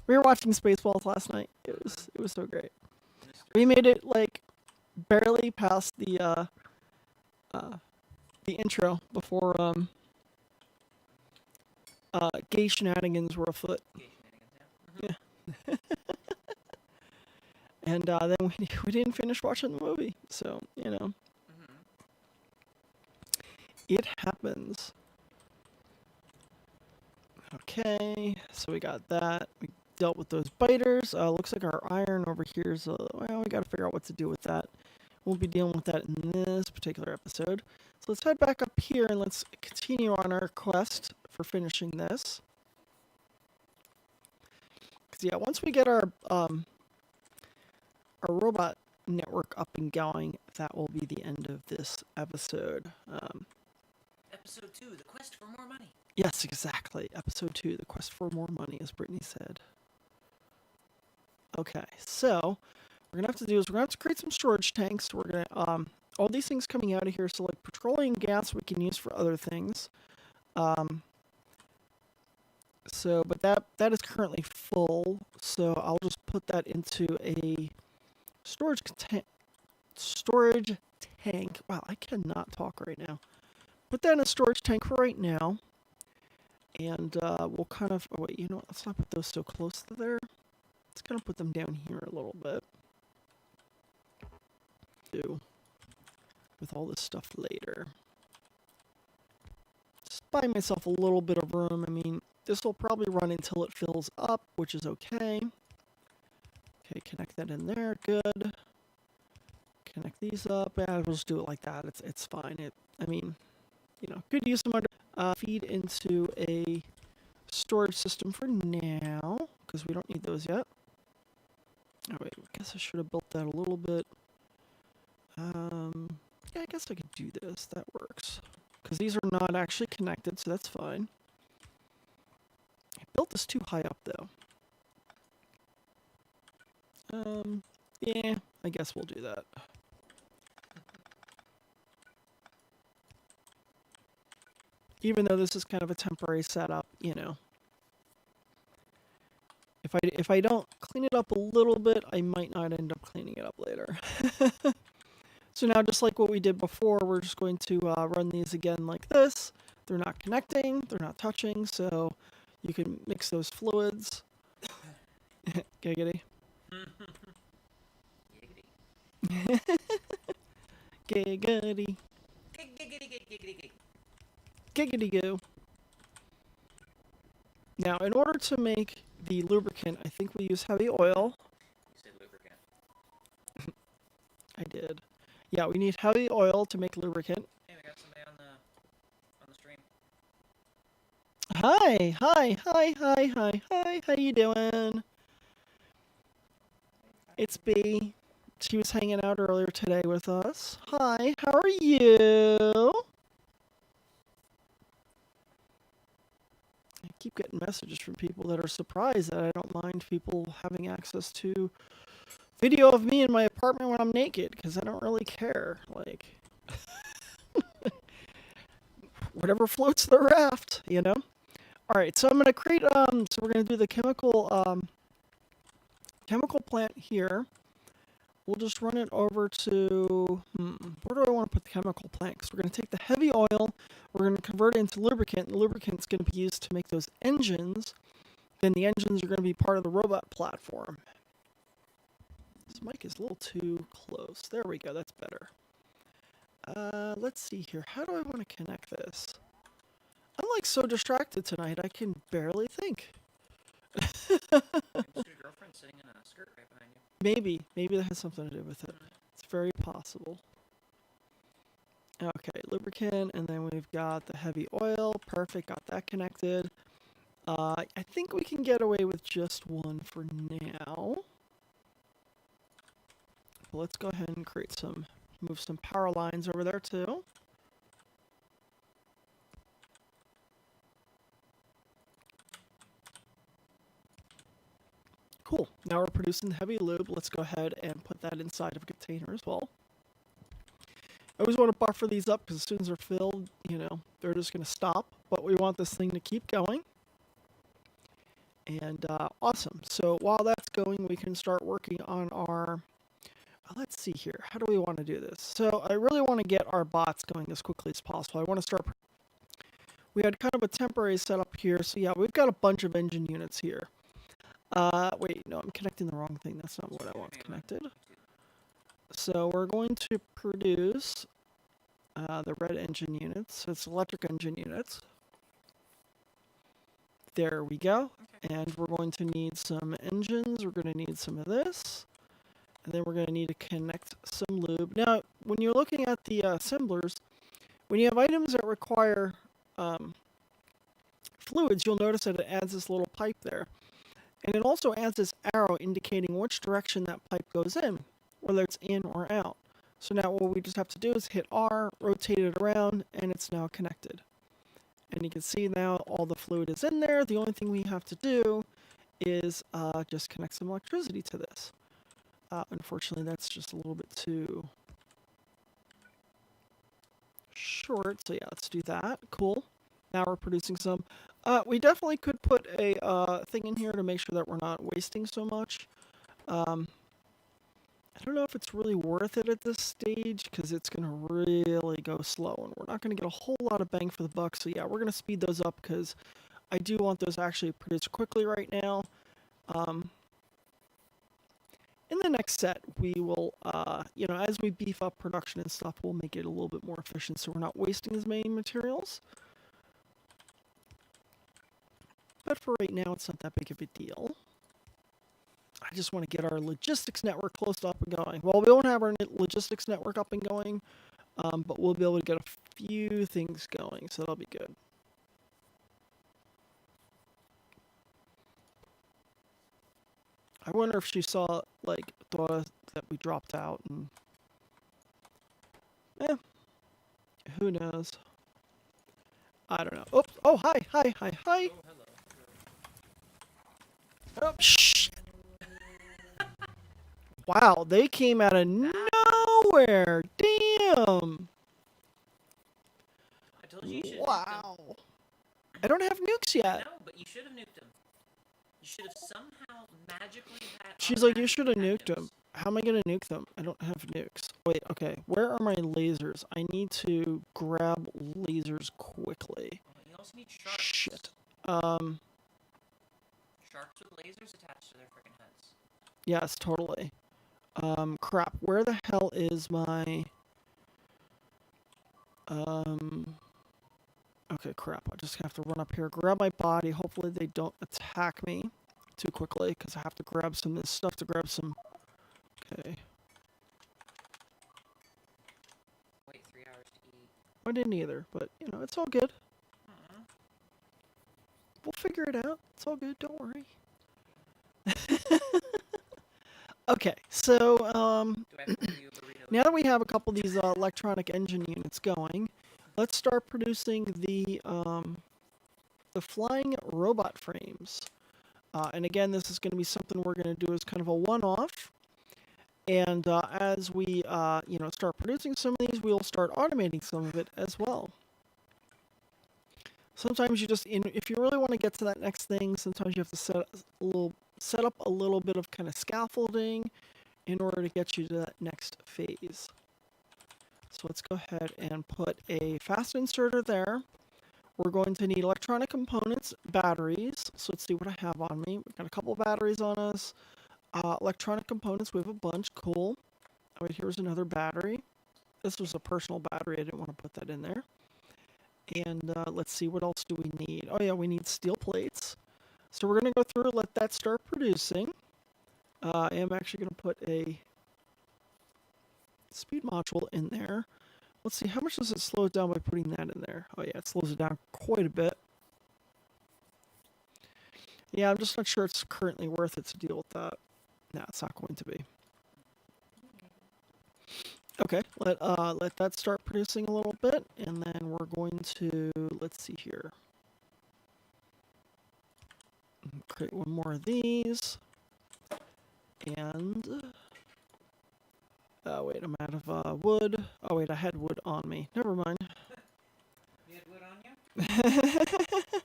We were watching Spaceballs last night. It was so great. We made it like barely past the intro before gay shenanigans were afoot. Yeah. And then we didn't finish watching the movie, so it happens. Okay, so we got that. We dealt with those biters. Looks like our iron over here is, well, we got to figure out what to do with that. We'll be dealing with that in this particular episode. So let's head back up here and let's continue on our quest for finishing this. Because yeah, once we get our robot network up and going, that will be the end of this episode. Episode 2, The Quest for More Money. Yes, exactly. Episode 2, The Quest for More Money, as Brittany said. Okay, so we're gonna have to create some storage tanks. We're gonna all these things coming out of here. So like petroleum gas, we can use for other things. But that is currently full. So I'll just put that into a storage tank. Wow, I cannot talk right now. Put that in a storage tank for right now. And we'll kind of... Oh, wait, let's not put those so close to there. Let's kind of put them down here a little bit. Do with all this stuff later. Just buy myself a little bit of room. I mean, this will probably run until it fills up, which is okay. Okay, connect that in there. Good. Connect these up. Yeah, we'll just do it like that. It's fine. I mean, you know, could use some under feed into a storage system for now because we don't need those yet. Oh wait, I guess I should have built that a little bit. Yeah, I guess I could do this. That works because these are not actually connected, so that's fine. I built this too high up though. Yeah, I guess we'll do that. Even though this is kind of a temporary setup, you know. If I don't clean it up a little bit, I might not end up cleaning it up later. So now, just like what we did before, we're just going to run these again like this. They're not connecting, they're not touching, so you can mix those fluids. Giggity. Giggity. Giggity goo. Now, in order to make the lubricant, I think we use heavy oil. You said lubricant. I did. Yeah, we need heavy oil to make lubricant. Hey, we got somebody on the stream. Hi. How you doing? It's B. She was hanging out earlier today with us. Hi, how are you? I keep getting messages from people that are surprised that I don't mind people having access to video of me in my apartment when I'm naked, because I don't really care. Like, whatever floats the raft, you know? Alright, so I'm going to create, so we're going to do the chemical plant here. We'll just run it over to, where do I want to put the chemical plant? Because we're going to take the heavy oil, we're going to convert it into lubricant. The lubricant's going to be used to make those engines. Then the engines are going to be part of the robot platform. This mic is a little too close. There we go, that's better. Let's see here. How do I want to connect this? I'm like so distracted tonight, I can barely think. Is your girlfriend sitting in a skirt right behind you? Maybe that has something to do with it. It's very possible. Okay, lubricant, and then we've got the heavy oil. Perfect, got that connected. I think we can get away with just one for now. But let's go ahead and move some power lines over there too. Cool. Now we're producing the heavy lube. Let's go ahead and put that inside of a container as well. I always want to buffer these up because as soon as they're filled, you know, they're just going to stop. But we want this thing to keep going. And awesome. So while that's going, we can start working on our... let's see here. How do we want to do this? So I really want to get our bots going as quickly as possible. I want to start... We had kind of a temporary setup here. So yeah, we've got a bunch of engine units here. Wait, no, I'm connecting the wrong thing. That's not what I want connected. So we're going to produce the red engine units. So it's electric engine units. There we go. Okay. And we're going to need some engines. We're going to need some of this. And then we're going to need to connect some lube. Now, when you're looking at the assemblers, when you have items that require fluids, you'll notice that it adds this little pipe there. And it also adds this arrow indicating which direction that pipe goes in, whether it's in or out. So now what we just have to do is hit R, rotate it around, and it's now connected. And you can see now all the fluid is in there. The only thing we have to do is just connect some electricity to this. Unfortunately, that's just a little bit too short. So yeah, let's do that. Cool. Now we're producing some. We definitely could put a thing in here to make sure that we're not wasting so much. I don't know if it's really worth it at this stage because it's going to really go slow and we're not going to get a whole lot of bang for the buck. So yeah, we're going to speed those up because I do want those actually produced quickly right now. in the next set, we will, as we beef up production and stuff, we'll make it a little bit more efficient so we're not wasting as many materials. But for right now, it's not that big of a deal. I just want to get our logistics network close up and going. Well, we won't have our logistics network up and going, but we'll be able to get a few things going, so that'll be good. I wonder if she saw, thought that we dropped out, and who knows? I don't know. Oops. Oh, hi. Oh, hello. Oh, shh. Wow, they came out of nowhere. Damn. I told you should Wow. I don't have nukes yet. No, but you should have nuked them. You should have somehow magically had. She's like, you should have nuked them. How am I gonna nuke them? I don't have nukes. Wait, okay. Where are my lasers? I need to grab lasers quickly. You also need sharks. Shit. Sharks with lasers attached to their freaking heads. Yes, totally. Crap. Where the hell is my... Okay, crap. I just have to run up here, grab my body. Hopefully they don't attack me too quickly, because I have to grab some of this stuff to grab some... Okay. Wait 3 hours to eat. I didn't either, but, it's all good. We'll figure it out. It's all good. Don't worry. Okay, so, now that we have a couple of these electronic engine units going, let's start producing the flying robot frames. And again, this is going to be something we're going to do as kind of a one-off. And as we, start producing some of these, we'll start automating some of it as well. Sometimes you just, if you really want to get to that next thing, sometimes you have to set up a little bit of kind of scaffolding in order to get you to that next phase. So let's go ahead and put a fast inserter there. We're going to need electronic components, batteries. So let's see what I have on me. We've got a couple of batteries on us. Electronic components, we have a bunch. Cool. Oh, wait, here's another battery. This was a personal battery. I didn't want to put that in there. And let's see, what else do we need? Oh yeah, we need steel plates. So we're going to go through and let that start producing. I am actually going to put a speed module in there. Let's see, how much does it slow it down by putting that in there? Oh yeah, it slows it down quite a bit. Yeah, I'm just not sure it's currently worth it to deal with that. No, it's not going to be. Okay, let that start producing a little bit, and then we're going to, let's see here. Create one more of these. And, wait, I'm out of wood. Oh wait, I had wood on me. Never mind. You had wood on you?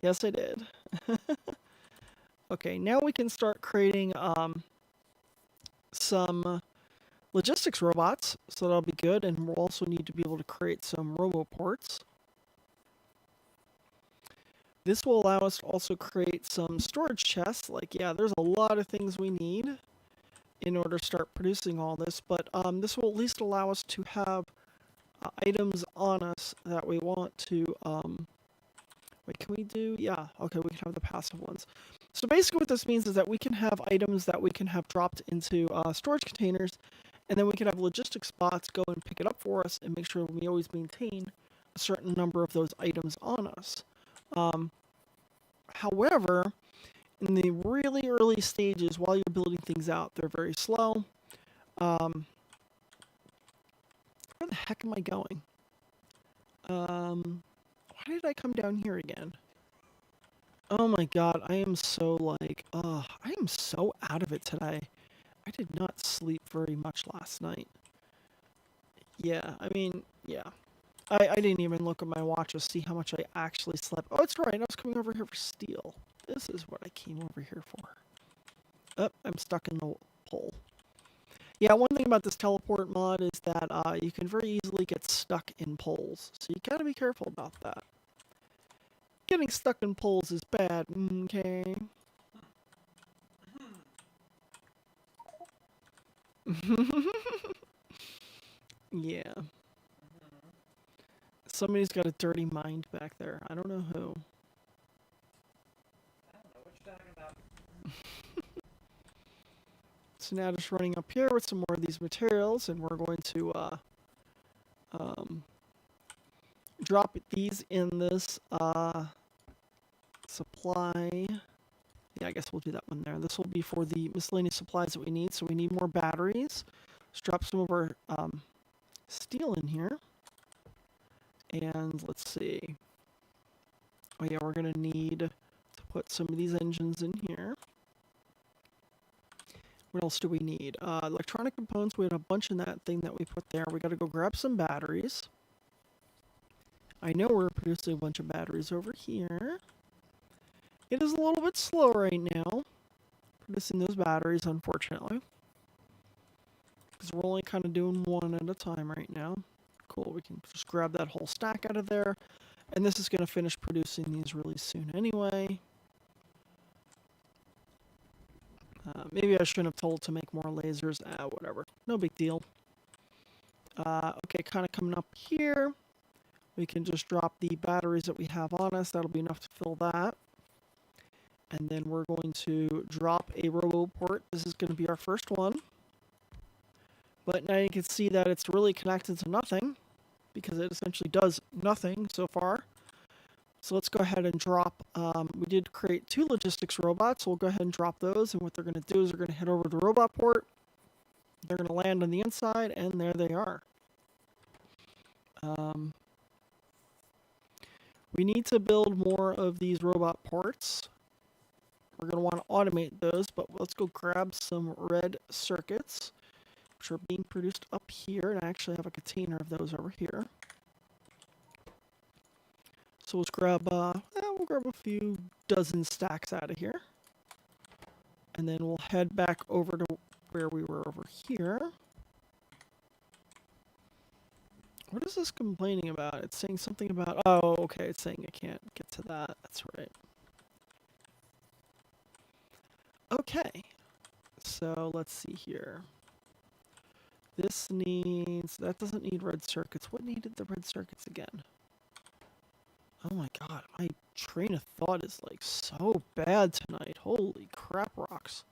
Yes, I did. Okay, now we can start creating some logistics robots, so that'll be good, and we'll also need to be able to create some roboports. This will allow us to also create some storage chests. There's a lot of things we need in order to start producing all this, but this will at least allow us to have items on us that we want to, wait, can we do, yeah, okay, we can have the passive ones. So basically what this means is that we can have items that we can have dropped into storage containers, and then we can have logistics bots go and pick it up for us and make sure we always maintain a certain number of those items on us. However, in the really early stages, while you're building things out, they're very slow. Where the heck am I going? Why did I come down here again? Oh my god, I am so I am so out of it today. I did not sleep very much last night. Yeah, I mean, yeah. I didn't even look at my watch to see how much I actually slept. Oh, it's right, I was coming over here for steel. This is what I came over here for. Oh, I'm stuck in the pole. Yeah, one thing about this teleport mod is that you can very easily get stuck in poles. So you gotta be careful about that. Getting stuck in poles is bad, okay? Yeah. Mm-hmm. Somebody's got a dirty mind back there. I don't know who. I don't know what you're talking about. So now just running up here with some more of these materials, and we're going to um, drop these in this supply. Yeah, I guess we'll do that one there. This will be for the miscellaneous supplies that we need. So we need more batteries. Let's drop some of our steel in here. And let's see. Oh yeah, we're going to need to put some of these engines in here. What else do we need? Electronic components. We had a bunch in that thing that we put there. We got to go grab some batteries. I know we're producing a bunch of batteries over here. It is a little bit slow right now, producing those batteries, unfortunately. Because we're only kind of doing one at a time right now. Cool, we can just grab that whole stack out of there. And this is going to finish producing these really soon anyway. Maybe I shouldn't have told to make more lasers. Whatever. No big deal. Okay, kind of coming up here. We can just drop the batteries that we have on us. That'll be enough to fill that. And then we're going to drop a robo port. This is going to be our first one. But now you can see that it's really connected to nothing, because it essentially does nothing so far. So let's go ahead and drop, we did create 2 logistics robots, so we'll go ahead and drop those, and what they're going to do is they're going to head over to the robot port, they're going to land on the inside, and there they are. We need to build more of these robot ports. We're going to want to automate those, but let's go grab some red circuits, which are being produced up here, and I actually have a container of those over here. So let's grab, we'll grab a few dozen stacks out of here. And then we'll head back over to where we were over here. What is this complaining about? It's saying something about, oh, okay, it's saying I can't get to that. That's right. Okay, so let's see here. This needs, that doesn't need red circuits. What needed the red circuits again? Oh my god, my train of thought is like so bad tonight. Holy crap rocks.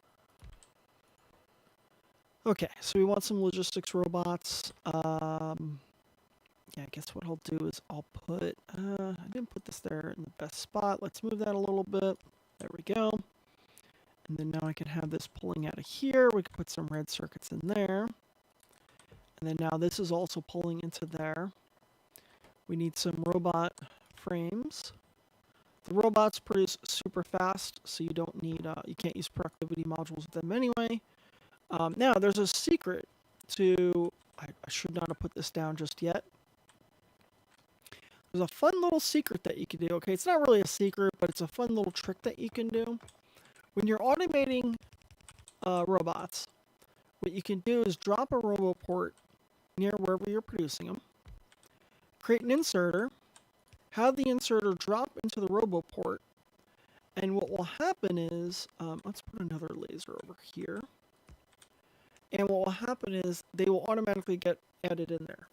Okay, so we want some logistics robots. Yeah, I guess what I'll do is I'll put, I didn't put this there in the best spot. Let's move that a little bit. There we go. And then now I can have this pulling out of here. We can put some red circuits in there. And then now this is also pulling into there. We need some robot frames. The robots produce super fast, so you don't need, you can't use productivity modules with them anyway. Now, there's a secret to, I should not have put this down just yet. There's a fun little secret that you can do. Okay, it's not really a secret, but it's a fun little trick that you can do. When you're automating robots, what you can do is drop a roboport near wherever you're producing them, create an inserter, have the inserter drop into the roboport, and what will happen is, let's put another laser over here, and what will happen is they will automatically get added in there.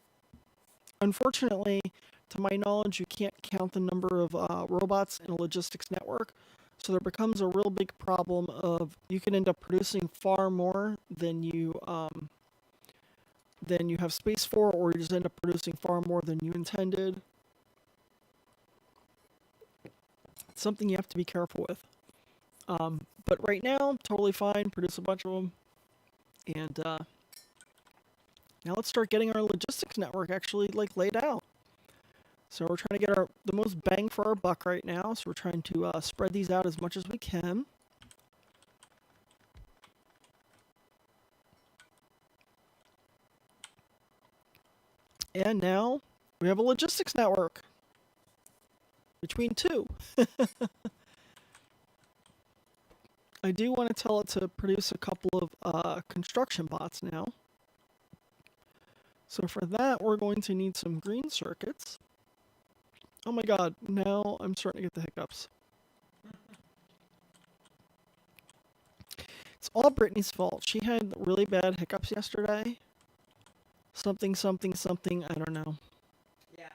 Unfortunately, to my knowledge, you can't count the number of robots in a logistics network, so there becomes a real big problem of you can end up producing far more than you have space for, or you just end up producing far more than you intended. It's something you have to be careful with. But right now, totally fine. Produce a bunch of them, and now let's start getting our logistics network actually like laid out. So we're trying to get the most bang for our buck right now. So we're trying to spread these out as much as we can. And now we have a logistics network between 2. I do want to tell it to produce a couple of construction bots now. So for that, we're going to need some green circuits. Oh my god, now I'm starting to get the hiccups. It's all Brittany's fault. She had really bad hiccups yesterday. Something, something, something. I don't know. Yeah.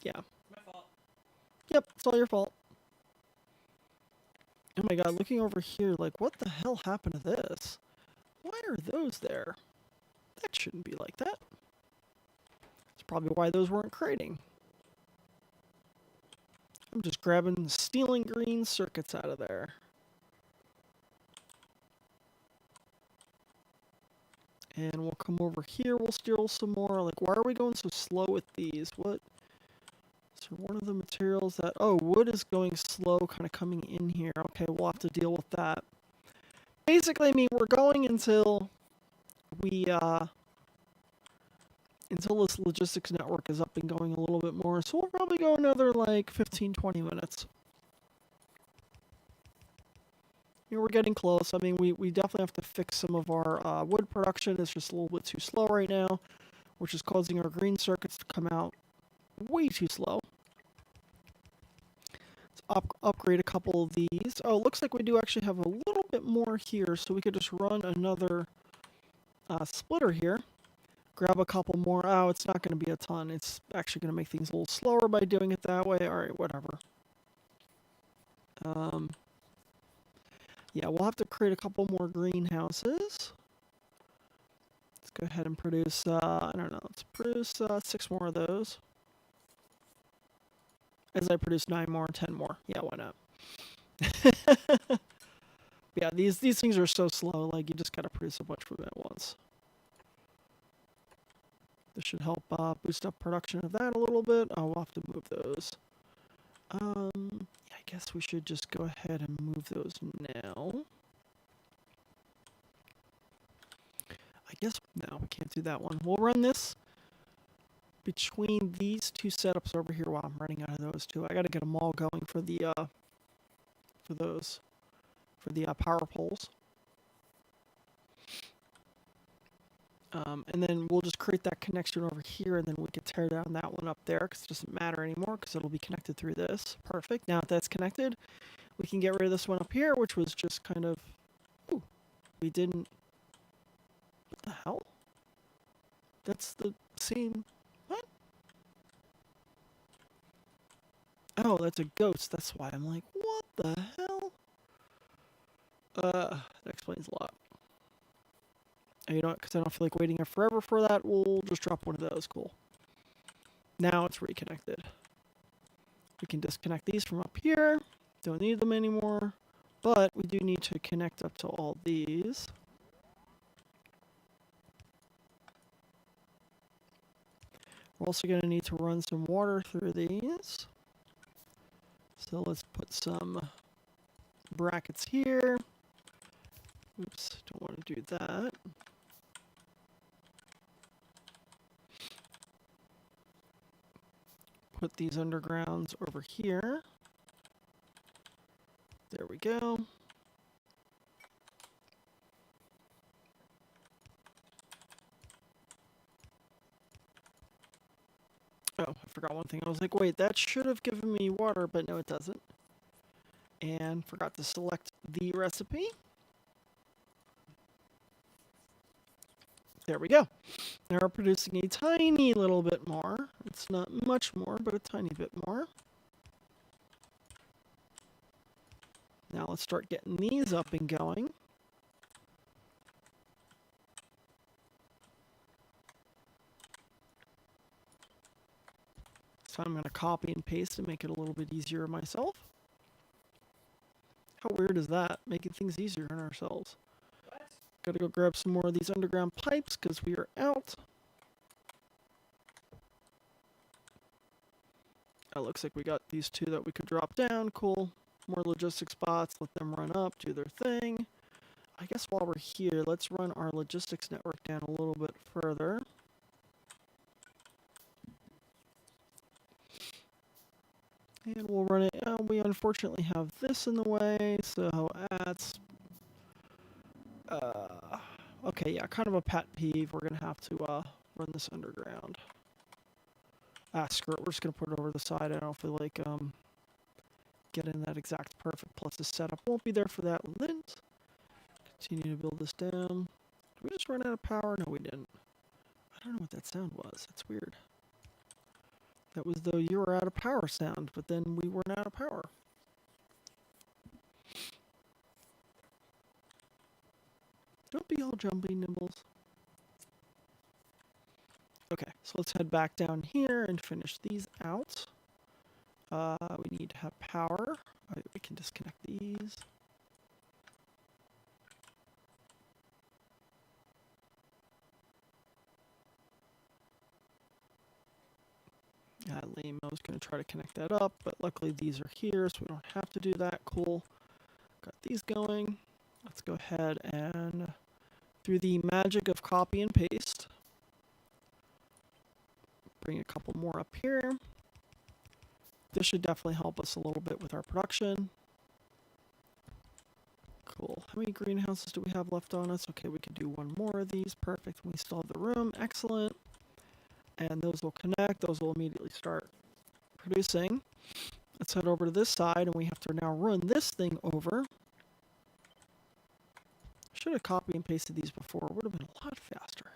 Yeah. It's my fault. Yep, it's all your fault. Oh my god, looking over here, like, what the hell happened to this? Why are those there? That shouldn't be like that. That's probably why those weren't crating. I'm just grabbing, stealing green circuits out of there. And we'll come over here, we'll steal some more. Like, why are we going so slow with these? What? So one of the materials that... Oh, wood is going slow, kind of coming in here. Okay, we'll have to deal with that. Basically, I mean, we're going until we, until this logistics network is up and going a little bit more. So we'll probably go another, like, 15, 20 minutes. You know, we're getting close. I mean, we definitely have to fix some of our wood production. It's just a little bit too slow right now, which is causing our green circuits to come out way too slow. Let's upgrade a couple of these. Oh, it looks like we do actually have a little bit more here, so we could just run another splitter here. Grab a couple more. Oh, it's not going to be a ton. It's actually going to make things a little slower by doing it that way. All right, whatever. Yeah, we'll have to create a couple more greenhouses. Let's go ahead and produce, I don't know, let's produce 6 more of those. As I produce 9 more, 10 more. Yeah, why not? Yeah, these things are so slow, like, you just gotta produce a bunch of them at once. This should help boost up production of that a little bit. Oh, we'll have to move those. Yeah, I guess we should just go ahead and move those now. I guess, no, we can't do that one. We'll run this between these two setups over here while I'm running out of those two. I gotta get them all going for the, for the power poles. And then we'll just create that connection over here, and then we can tear down that one up there, because it doesn't matter anymore, because it'll be connected through this. Perfect. Now that that's connected, we can get rid of this one up here, which was just kind of... Ooh, we didn't... What the hell? That's the same... What? Oh, that's a ghost. That's why I'm like, what the hell? That explains a lot. You know what, because I don't feel like waiting here forever for that, we'll just drop one of those. Cool. Now it's reconnected. We can disconnect these from up here. Don't need them anymore. But we do need to connect up to all these. We're also going to need to run some water through these. So let's put some brackets here. Oops, don't want to do that. Put these undergrounds over here. There we go. Oh, I forgot one thing. I was like, wait, that should have given me water, but no, it doesn't. And forgot to select the recipe. There we go. Now we're producing a tiny little bit more. It's not much more, but a tiny bit more. Now let's start getting these up and going. So I'm going to copy and paste to make it a little bit easier myself. How weird is that? Making things easier on ourselves. What? Gotta go grab some more of these underground pipes because we are out. It looks like we got these two that we could drop down. Cool. More logistic spots. Let them run up, do their thing. I guess while we're here, let's run our logistics network down a little bit further. And we'll run it. We unfortunately have this in the way, so that's... okay, yeah, kind of a pet peeve. We're going to have to run this underground. Screw it. We're just going to put it over the side. I don't feel like getting that exact perfect plus the setup won't be there for that lint. Continue to build this dam. Did we just run out of power? No, we didn't. I don't know what that sound was. That's weird. That was the you were out of power sound, but then we weren't out of power. Don't be all jumpy, Nibbles. Okay, so let's head back down here and finish these out. We need to have power. We can disconnect these. Lame, I was going to try to connect that up, but luckily these are here, so we don't have to do that. Cool. Got these going. Let's go ahead and, through the magic of copy and paste, bring a couple more up here. This should definitely help us a little bit with our production. Cool. How many greenhouses do we have left on us? Okay, we can do one more of these. Perfect. We still have the room. Excellent. And those will connect. Those will immediately start producing. Let's head over to this side, and we have to now run this thing over. Should have copied and pasted these before. It would have been a lot faster.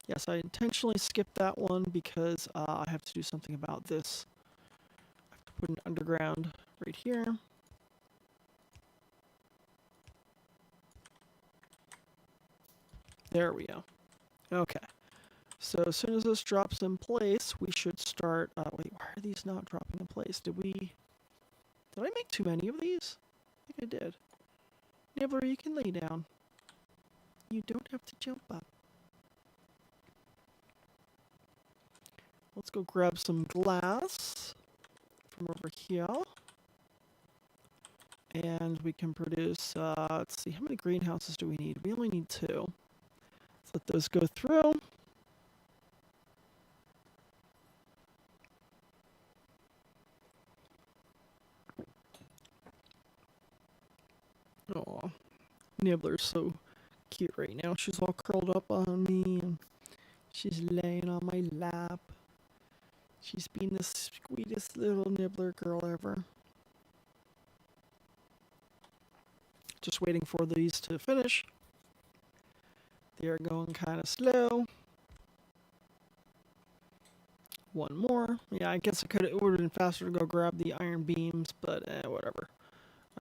Yes, I intentionally skipped that one because I have to do something about this. I have to put an underground right here. There we go. Okay. So as soon as this drops in place, we should start... wait, why are these not dropping in place? Did I make too many of these? I think I did. Nibbler, you can lay down. You don't have to jump up. Let's go grab some glass from over here. And we can produce, let's see, how many greenhouses do we need? We only need 2. Let's let those go through. Oh, Nibbler's so cute right now. She's all curled up on me, and she's laying on my lap. She's being the sweetest little Nibbler girl ever. Just waiting for these to finish. They are going kind of slow. One more. Yeah, I guess it would have been faster to go grab the iron beams, but whatever.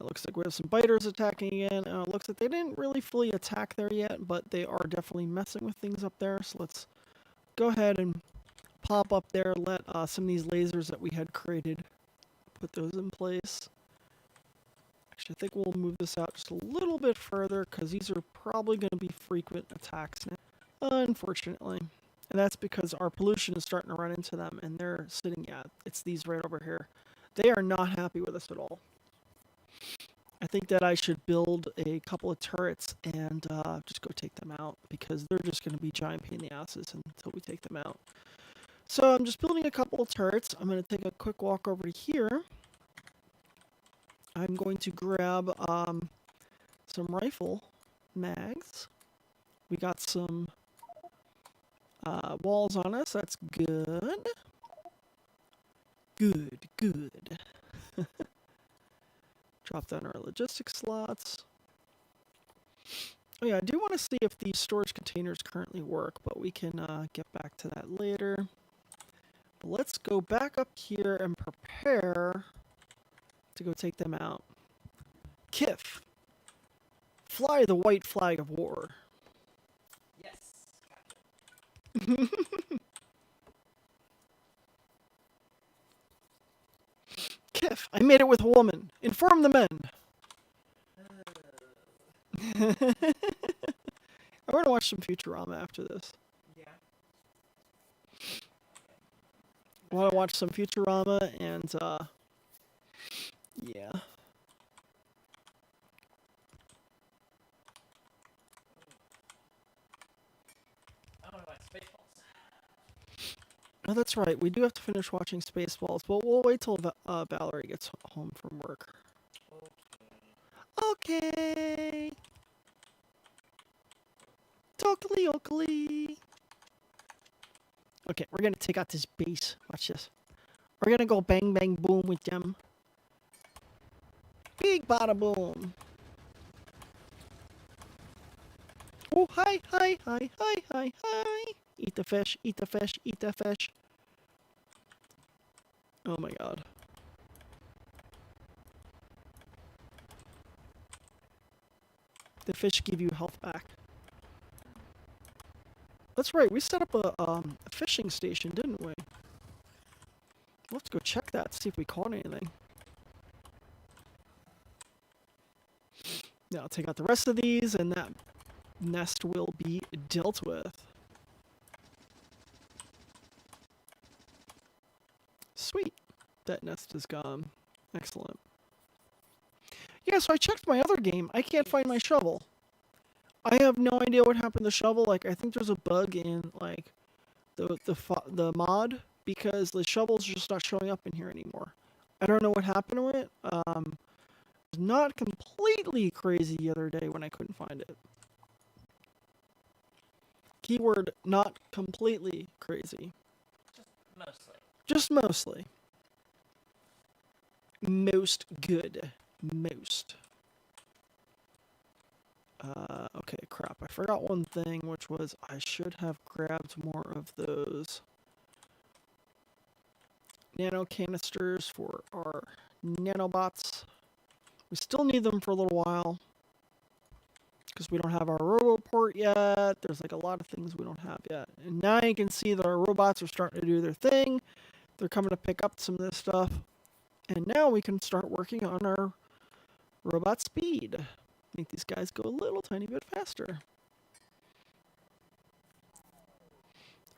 It looks like we have some biters attacking again. It looks like they didn't really fully attack there yet, but they are definitely messing with things up there. So let's go ahead and pop up there, let some of these lasers that we had created, put those in place. Actually, I think we'll move this out just a little bit further because these are probably going to be frequent attacks now, unfortunately. And that's because our pollution is starting to run into them, and they're sitting, yeah, it's these right over here. They are not happy with us at all. I think that I should build a couple of turrets and just go take them out because they're just going to be giant pain in the asses until we take them out. So I'm just building a couple of turrets. I'm going to take a quick walk over to here. I'm going to grab some rifle mags. We got some walls on us. That's good. Good. Drop down our logistics slots. Oh yeah, I do want to see if these storage containers currently work, but we can get back to that later. But let's go back up here and prepare to go take them out. Kif, fly the white flag of war. Yes, Captain. Kif, I made it with a woman. Inform the men. I want to watch some Futurama after this. Yeah. I want to watch some Futurama and, yeah. I want to watch Spaceballs. Oh, that's right. We do have to finish watching Spaceballs, but we'll wait till Valerie gets home from work. Okay. Tokely Oakley. Okay, we're gonna take out this base. Watch this. We're gonna go bang bang boom with them. Big bada boom. Oh, hi, hi, hi, hi, hi, hi. Eat the fish, eat the fish, eat the fish. Oh my god. The fish give you health back. That's right, we set up a fishing station, didn't we? Let's go check that, see if we caught anything. Now I'll take out the rest of these, and that nest will be dealt with. Sweet. That nest is gone. Excellent. Yeah, so I checked my other game. I can't find my shovel. I have no idea what happened to the shovel. Like, I think there's a bug in, like, the mod, because the shovel's just not showing up in here anymore. I don't know what happened to it. It was not completely crazy the other day when I couldn't find it. Keyword, not completely crazy. Just mostly. Just mostly. Most good. Most. Okay, crap. I forgot one thing, which was I should have grabbed more of those nano canisters for our nanobots. We still need them for a little while because we don't have our roboport yet. There's like a lot of things we don't have yet. And now you can see that our robots are starting to do their thing. They're coming to pick up some of this stuff. And now we can start working on our robot speed. Make these guys go a little tiny bit faster.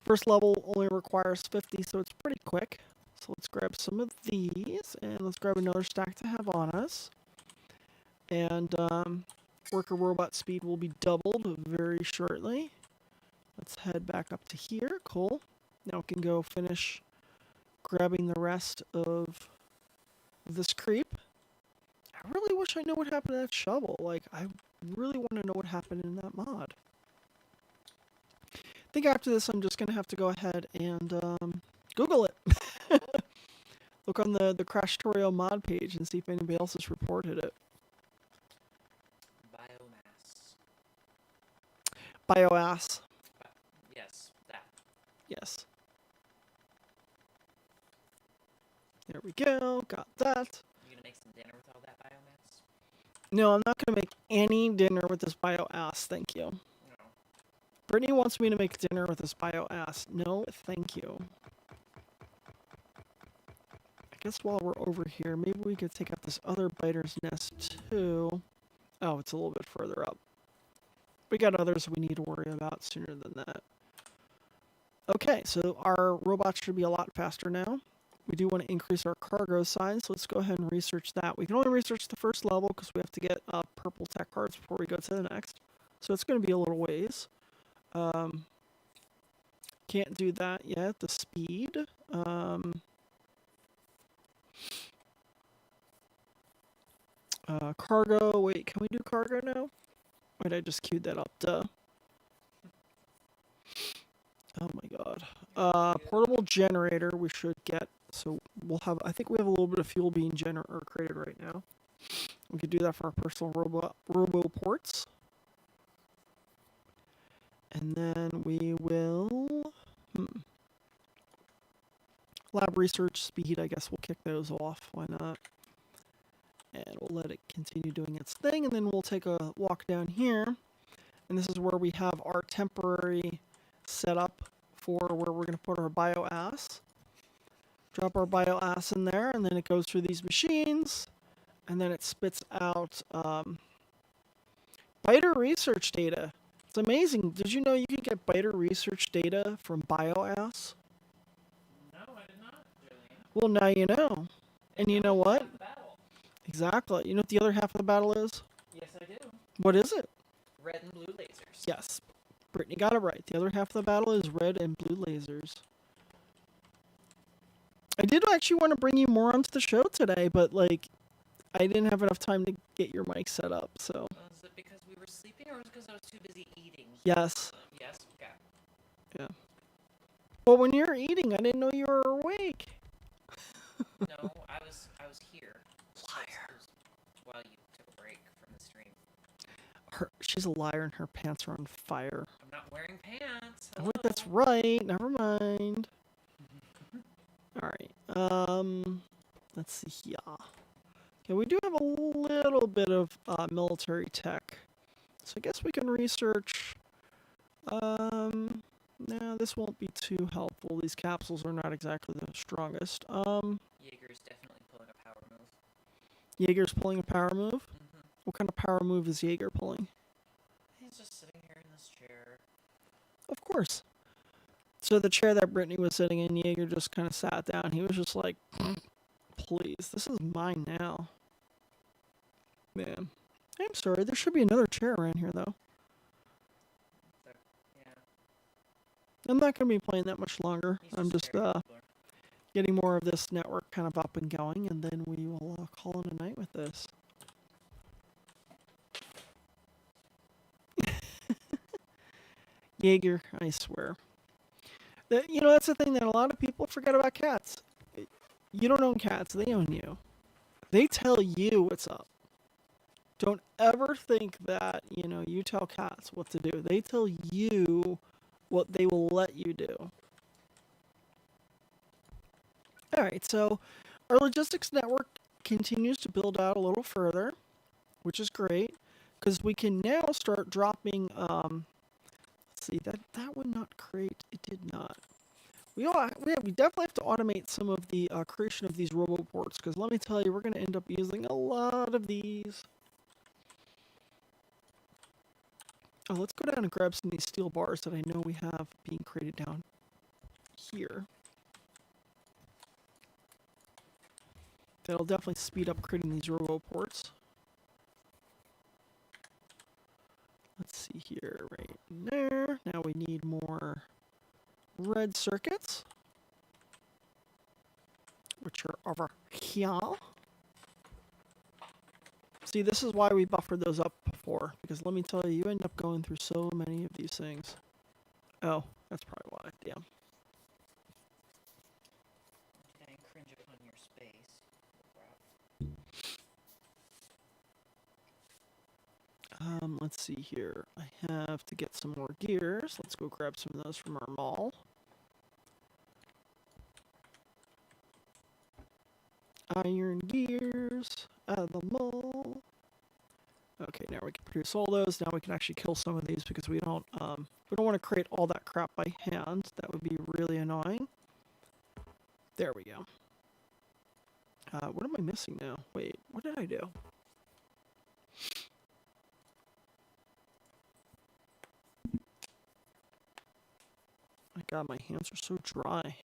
First level only requires 50, so it's pretty quick. So let's grab some of these, and let's grab another stack to have on us. And worker robot speed will be doubled very shortly. Let's head back up to here. Cool. Now we can go finish grabbing the rest of this creep. I really wish I knew what happened to that shovel. Like, I really want to know what happened in that mod. I think after this, I'm just going to have to go ahead and Google it. Look on the Krastorio mod page and see if anybody else has reported it. Biomass. Bioass. Yes, that. Yes. There we go. Got that. You gonna make some dinner with all that biomass? No, I'm not going to make any dinner with this bioass. Thank you. No. Brittany wants me to make dinner with this bioass. No, thank you. I guess while we're over here, maybe we could take out this other biter's nest too. Oh, it's a little bit further up. We got others we need to worry about sooner than that. Okay, so our robots should be a lot faster now. We do want to increase our cargo size, so let's go ahead and research that. We can only research the first level because we have to get purple tech cards before we go to the next. So it's going to be a little ways. Can't do that yet. The speed. Cargo. Wait, can we do cargo now? Wait, I just queued that up. Duh. Oh my god. Portable generator we should get. So we'll have, I think we have a little bit of fuel being created right now. We could do that for our personal robo ports. And then we will, lab research speed, I guess we'll kick those off. Why not? And we'll let it continue doing its thing. And then we'll take a walk down here. And this is where we have our temporary setup for where we're going to put our bioass. Drop our bioass in there, and then it goes through these machines, and then it spits out biter research data. It's amazing. Did you know you can get biter research data from bioass? No, I did not, Julian. Well, now you know. And you know what? The battle. Exactly. You know what the other half of the battle is? Yes, I do. What is it? Red and blue lasers. Yes. Brittany got it right. The other half of the battle is red and blue lasers. I did actually want to bring you more onto the show today, but, like, I didn't have enough time to get your mic set up, so. Was it because we were sleeping, or was it because I was too busy eating? Yes. Yes? Okay. Yeah. Well, when you were eating, I didn't know you were awake. No, I was here. Liar. What? while you took a break from the stream. She's a liar and her pants are on fire. I'm not wearing pants. Oh, Hello. wait, that's right. Never mind. Alright. Let's see here. Okay, we do have a little bit of military tech. So I guess we can research. No, this won't be too helpful. These capsules are not exactly the strongest. Jaeger's definitely pulling a power move. Jaeger's pulling a power move? Mm-hmm. What kind of power move is Jaeger pulling? He's just sitting here in this chair. Of course. So the chair that Brittany was sitting in, Jaeger just kind of sat down. He was just like, please, this is mine now. Man. I'm sorry, there should be another chair around here, though. So, yeah. I'm not going to be playing that much longer. He's I'm just staring at the floor. getting more of this network kind of up and going, and then we will call it a night with this. Jaeger, I swear. You know, that's the thing that a lot of people forget about cats. You don't own cats, they own you. They tell you what's up. Don't ever think that, you know, you tell cats what to do. They tell you what they will let you do. Alright, so our logistics network continues to build out a little further, which is great, because we can now start dropping, let's see, that would not create, it did not. We definitely have to automate some of the creation of these roboports, because let me tell you, we're going to end up using a lot of these. Oh, let's go down and grab some of these steel bars that I know we have being created down here. That'll definitely speed up creating these roboports. Let's see here, right there. Now we need more red circuits, which are over here. See, this is why we buffered those up before, because let me tell you, you end up going through so many of these things. Oh, that's probably why, damn. Did I cringe upon your space? Let's see here. I have to get some more gears. Let's go grab some of those from our mall. Iron gears out of the mall. Okay, now we can produce all those. Now we can actually kill some of these because we don't want to create all that crap by hand. That would be really annoying. There we go. What am I missing now? Wait, what did I do? My God, my hands are so dry. I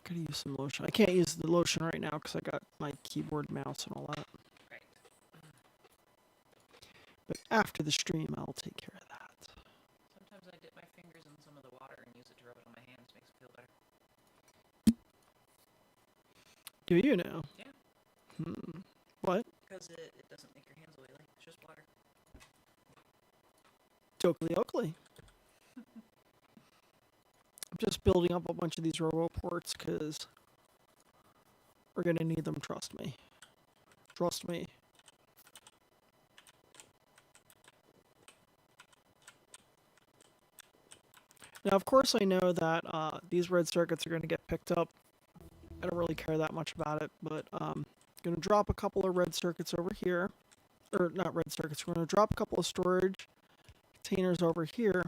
gotta use some lotion. I can't use the lotion right now because I got my keyboard, mouse, and all that. Right. But after the stream, I'll take care of that. Sometimes I dip my fingers in some of the water and use it to rub it on my hands. Makes me feel better. Do you know? Yeah. What? Because it doesn't make your hands oily. It's just water. Oakley Oakley. I'm just building up a bunch of these roboports because we're going to need them, trust me. Trust me. Now, of course, I know that these red circuits are going to get picked up. I don't really care that much about it, but I'm going to drop a couple of red circuits over here. Or, not red circuits, we're going to drop a couple of storage containers over here.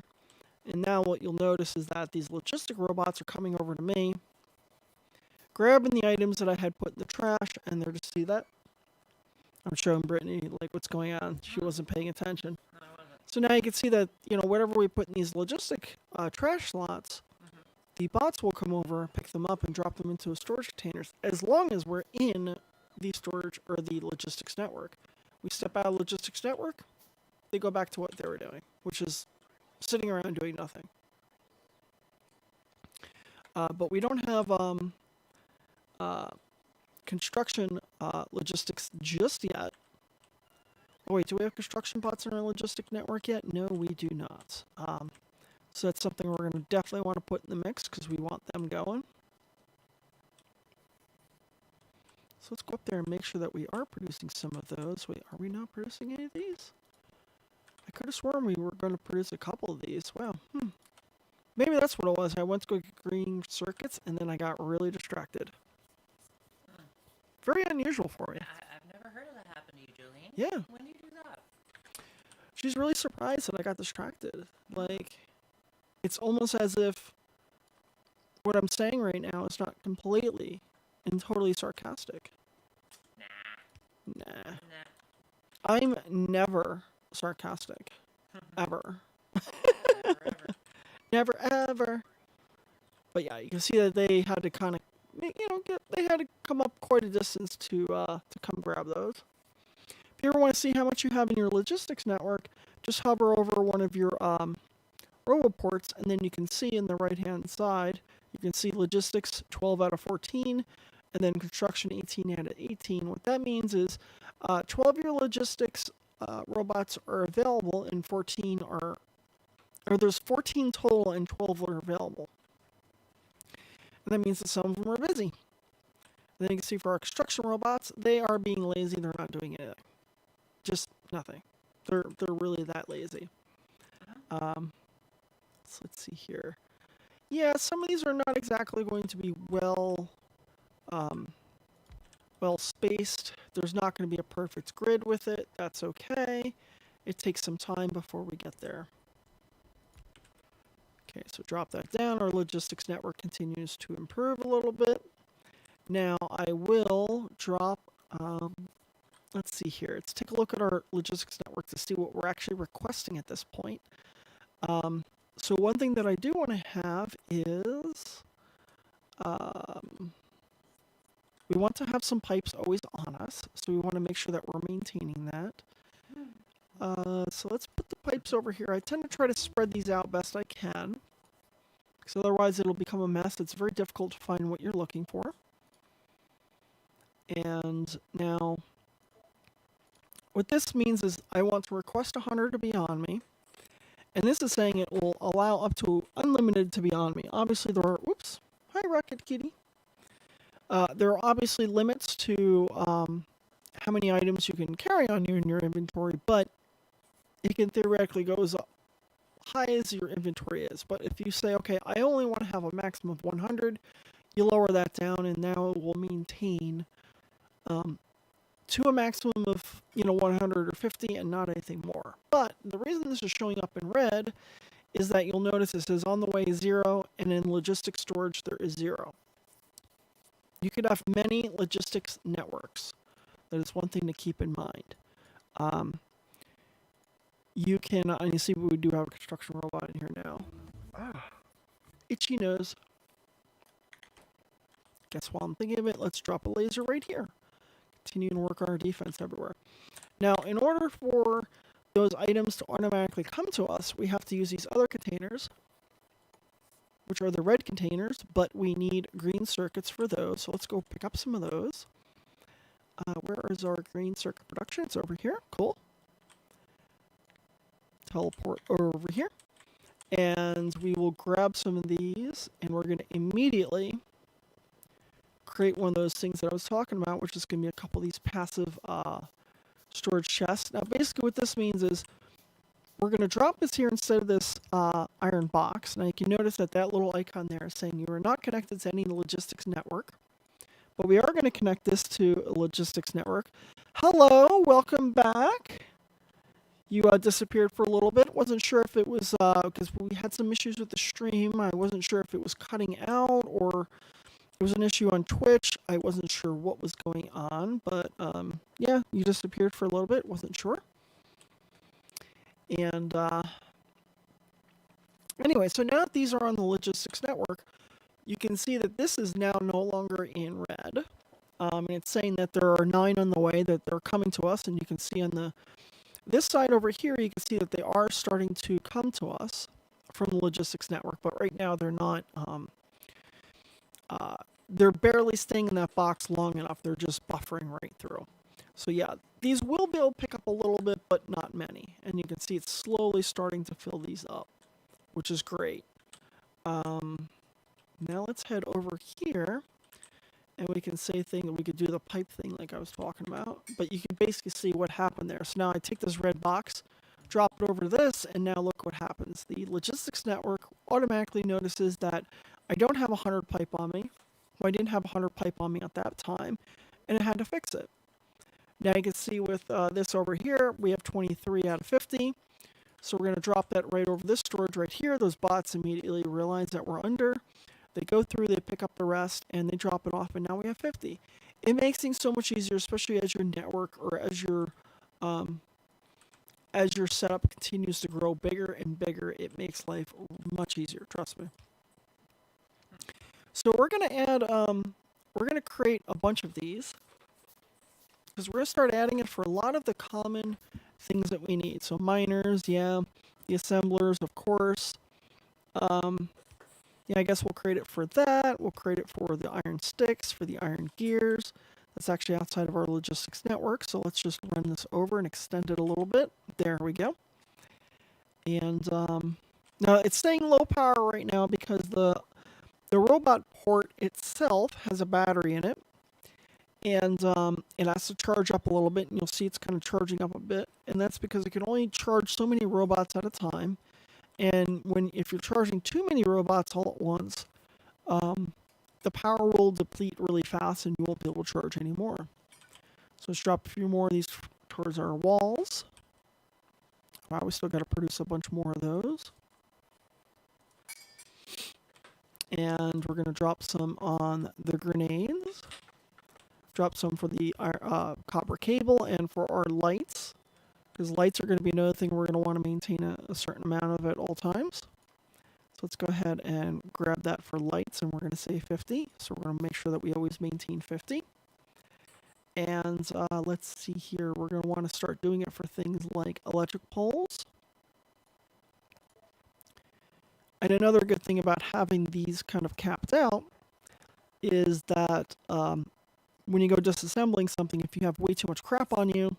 And now what you'll notice is that these logistic robots are coming over to me, grabbing the items that I had put in the trash, and they're just, see that? I'm showing Brittany, like, what's going on. She wasn't paying attention. No, I wasn't. So now you can see that, you know, whatever we put in these logistic trash slots, the bots will come over, pick them up, and drop them into storage containers, as long as we're in the storage or the logistics network. We step out of logistics network, they go back to what they were doing, which is sitting around doing nothing. But we don't have construction logistics just yet. Oh wait, do we have construction bots in our logistic network yet? No, we do not. So that's something we're going to definitely want to put in the mix because we want them going. So let's go up there and make sure that we are producing some of those. Wait, are we not producing any of these? I could have sworn we were going to produce a couple of these. Wow. Maybe that's what it was. I went to go get green circuits, and then I got really distracted. Very unusual for me. I've never heard of that happen to you, Jolene. Yeah. When do you do that? She's really surprised that I got distracted. Like, it's almost as if what I'm saying right now is not completely and totally sarcastic. Nah. I'm never sarcastic. Ever. Never, ever. But yeah, you can see that they had to kind of, they had to come up quite a distance to come grab those. If you ever want to see how much you have in your logistics network, just hover over one of your RoboPorts, and then you can see in the right-hand side, you can see logistics 12 out of 14, and then construction 18 out of 18. What that means is 12 of your logistics robots are available, and 14 are, or there's 14 total and 12 are available. And that means that some of them are busy. And then you can see for our construction robots, they are being lazy. They're not doing anything. Just nothing. They're really that lazy. So let's see here. Yeah, some of these are not exactly going to be well spaced. There's not going to be a perfect grid with it. That's okay. It takes some time before we get there. Okay, so drop that down. Our logistics network continues to improve a little bit. Now I will drop, let's see here. Let's take a look at our logistics network to see what we're actually requesting at this point. So one thing that I do want to have is, we want to have some pipes always on us. So we want to make sure that we're maintaining that. So let's put the pipes over here. I tend to try to spread these out best I can, because otherwise it'll become a mess. It's very difficult to find what you're looking for. And now, what this means is I want to request 100 to be on me. And this is saying it will allow up to unlimited to be on me. Obviously there are, whoops, hi Rocket Kitty. There are obviously limits to how many items you can carry on you in your inventory, but it can theoretically go as high as your inventory is. But if you say, okay, I only want to have a maximum of 100, you lower that down, and now it will maintain to a maximum of 100 or 50 and not anything more. But the reason this is showing up in red is that you'll notice it says on the way 0, and in logistics storage there is 0. You could have many logistics networks. That is one thing to keep in mind. You can, and you see we do have a construction robot in here now. Itchy nose. Guess while I'm thinking of it, let's drop a laser right here. Continue to work on our defense everywhere. Now, in order for those items to automatically come to us, we have to use these other containers, which are the red containers, but we need green circuits for those. So let's go pick up some of those. Where is our green circuit production? It's over here. Cool. Teleport over here. And we will grab some of these, and we're going to immediately create one of those things that I was talking about, which is going to be a couple of these passive storage chests. Now, basically what this means is we're going to drop this here instead of this iron box. Now, you can notice that that little icon there is saying you are not connected to any logistics network. But we are going to connect this to a logistics network. Hello, welcome back. You disappeared for a little bit. Wasn't sure if it was because we had some issues with the stream. I wasn't sure if it was cutting out or it was an issue on Twitch. I wasn't sure what was going on, but yeah, you disappeared for a little bit. Wasn't sure. And anyway, so now that these are on the logistics network, you can see that this is now no longer in red. And it's saying that there are 9 on the way, that they're coming to us, and you can see on this side over here, you can see that they are starting to come to us from the logistics network, but right now they're not, they're barely staying in that box long enough. They're just buffering right through. So yeah, these will be able to pick up a little bit, but not many. And you can see it's slowly starting to fill these up, which is great. Now let's head over here and we can say things, we could do the pipe thing like I was talking about, but you can basically see what happened there. So now I take this red box, drop it over to this, and now look what happens. The logistics network automatically notices that I don't have 100 pipe on me. Well, I didn't have 100 pipe on me at that time, and it had to fix it. Now you can see with this over here, we have 23 out of 50. So we're going to drop that right over this storage right here. Those bots immediately realize that we're under. They go through, they pick up the rest, and they drop it off, and now we have 50. It makes things so much easier, especially as your network or as your setup continues to grow bigger and bigger. It makes life much easier, trust me. So we're going to add, we're going to create a bunch of these, because we're going to start adding it for a lot of the common things that we need. So miners, yeah, the assemblers, of course. Yeah, I guess we'll create it for that. We'll create it for the iron sticks, for the iron gears. That's actually outside of our logistics network. So let's just run this over and extend it a little bit. There we go. And now it's staying low power right now because the robot port itself has a battery in it. And it has to charge up a little bit. And you'll see it's kind of charging up a bit. And that's because it can only charge so many robots at a time. And if you're charging too many robots all at once, the power will deplete really fast and you won't be able to charge anymore. So let's drop a few more of these towards our walls. Wow, we still got to produce a bunch more of those. And we're going to drop some on the grenades. Drop some for the copper cable and for our lights. Because lights are going to be another thing we're going to want to maintain a certain amount of at all times. So let's go ahead and grab that for lights, and we're going to say 50. So we're going to make sure that we always maintain 50. And let's see here. We're going to want to start doing it for things like electric poles. And another good thing about having these kind of capped out is that when you go disassembling something, if you have way too much crap on you,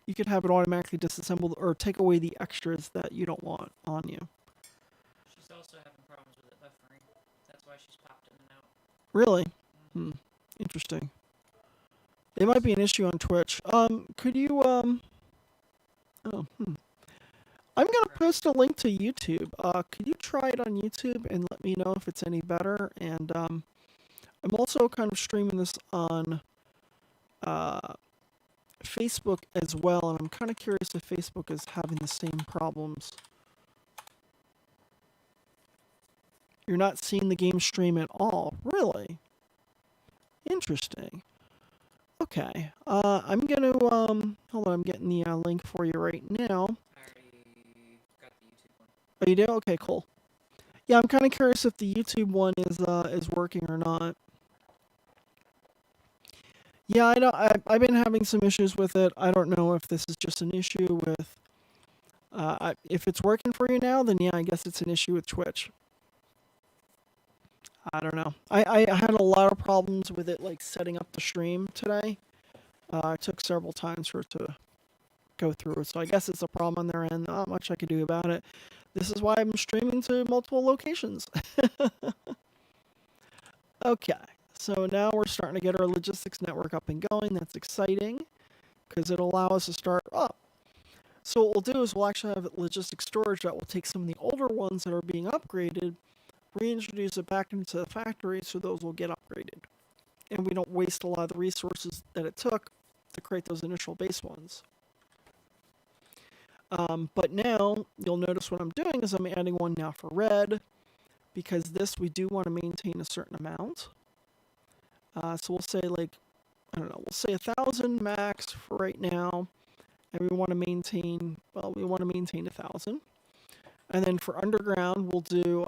you can have it automatically disassembled or take away the extras that you don't want on you. She's also having problems with it buffering. That's why she's popped in and out. Really? Interesting. They might be an issue on Twitch. Could you, I'm gonna post a link to YouTube. Could you try it on YouTube and let me know if it's any better? And, I'm also kind of streaming this on, Facebook as well, and I'm kind of curious if Facebook is having the same problems. You're not seeing the game stream at all? Really? Interesting. Okay. I'm gonna, hold on, I'm getting the link for you right now. I already got the YouTube one. Oh, you do? Okay, cool. Yeah, I'm kind of curious if the YouTube one is working or not. Yeah, I know. I've been having some issues with it. I don't know if this is just an issue with. If it's working for you now, then yeah, I guess it's an issue with Twitch. I don't know. I had a lot of problems with it, like setting up the stream today. It took several times for it to go through. So I guess it's a problem on their end. Not much I could do about it. This is why I'm streaming to multiple locations. Okay. So now we're starting to get our logistics network up and going. That's exciting because it'll allow us to start up. So what we'll do is we'll actually have logistics storage that will take some of the older ones that are being upgraded, reintroduce it back into the factory so those will get upgraded. And we don't waste a lot of the resources that it took to create those initial base ones. But now you'll notice what I'm doing is I'm adding one now for red because this we do want to maintain a certain amount. So we'll say like, I don't know, we'll say 1,000 max for right now. And we want to maintain, well, we want to maintain 1,000. And then for underground, we'll do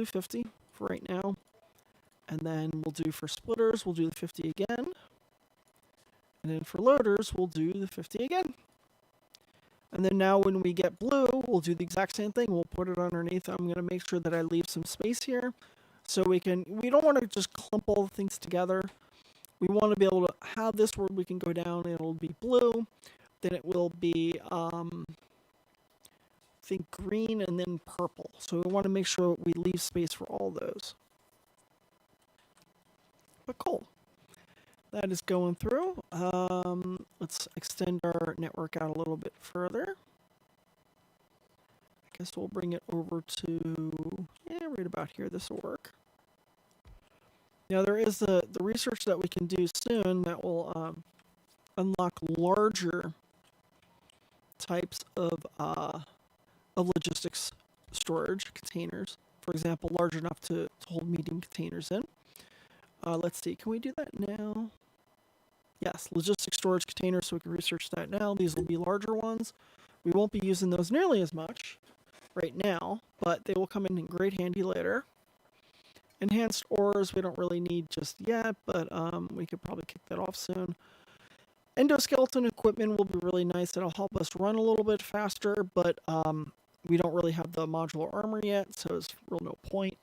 50 for right now. And then we'll do for splitters, we'll do the 50 again. And then for loaders, we'll do the 50 again. And then now when we get blue, we'll do the exact same thing. We'll put it underneath. I'm going to make sure that I leave some space here. So we don't want to just clump all the things together. We want to be able to have this where we can go down and it'll be blue. Then it will be, I think green and then purple. So we want to make sure we leave space for all those. But cool. That is going through. Let's extend our network out a little bit further. I guess we'll bring it over to, yeah, right about here. This will work. Now there is the research that we can do soon that will unlock larger types of logistics storage containers. For example, large enough to hold medium containers in. Let's see, can we do that now? Yes, logistics storage containers, so we can research that now. These will be larger ones. We won't be using those nearly as much right now, but they will come in great handy later. Enhanced ores we don't really need just yet, but we could probably kick that off soon. Endoskeleton equipment will be really nice. It'll help us run a little bit faster, but we don't really have the modular armor yet, so there's real no point.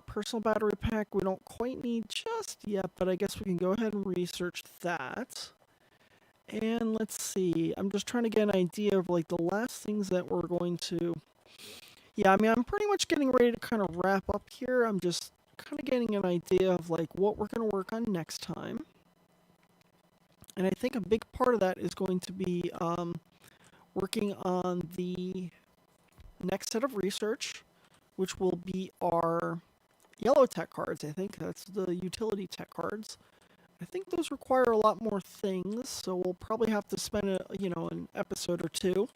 Personal battery pack we don't quite need just yet, but I guess we can go ahead and research that. And let's see, I'm just trying to get an idea of like the last things that we're going to... Yeah, I mean, I'm pretty much getting ready to kind of wrap up here. I'm just kind of getting an idea of like what we're going to work on next time. And I think a big part of that is going to be working on the next set of research, which will be our yellow tech cards. I think that's the utility tech cards. I think those require a lot more things, so we'll probably have to spend an episode or two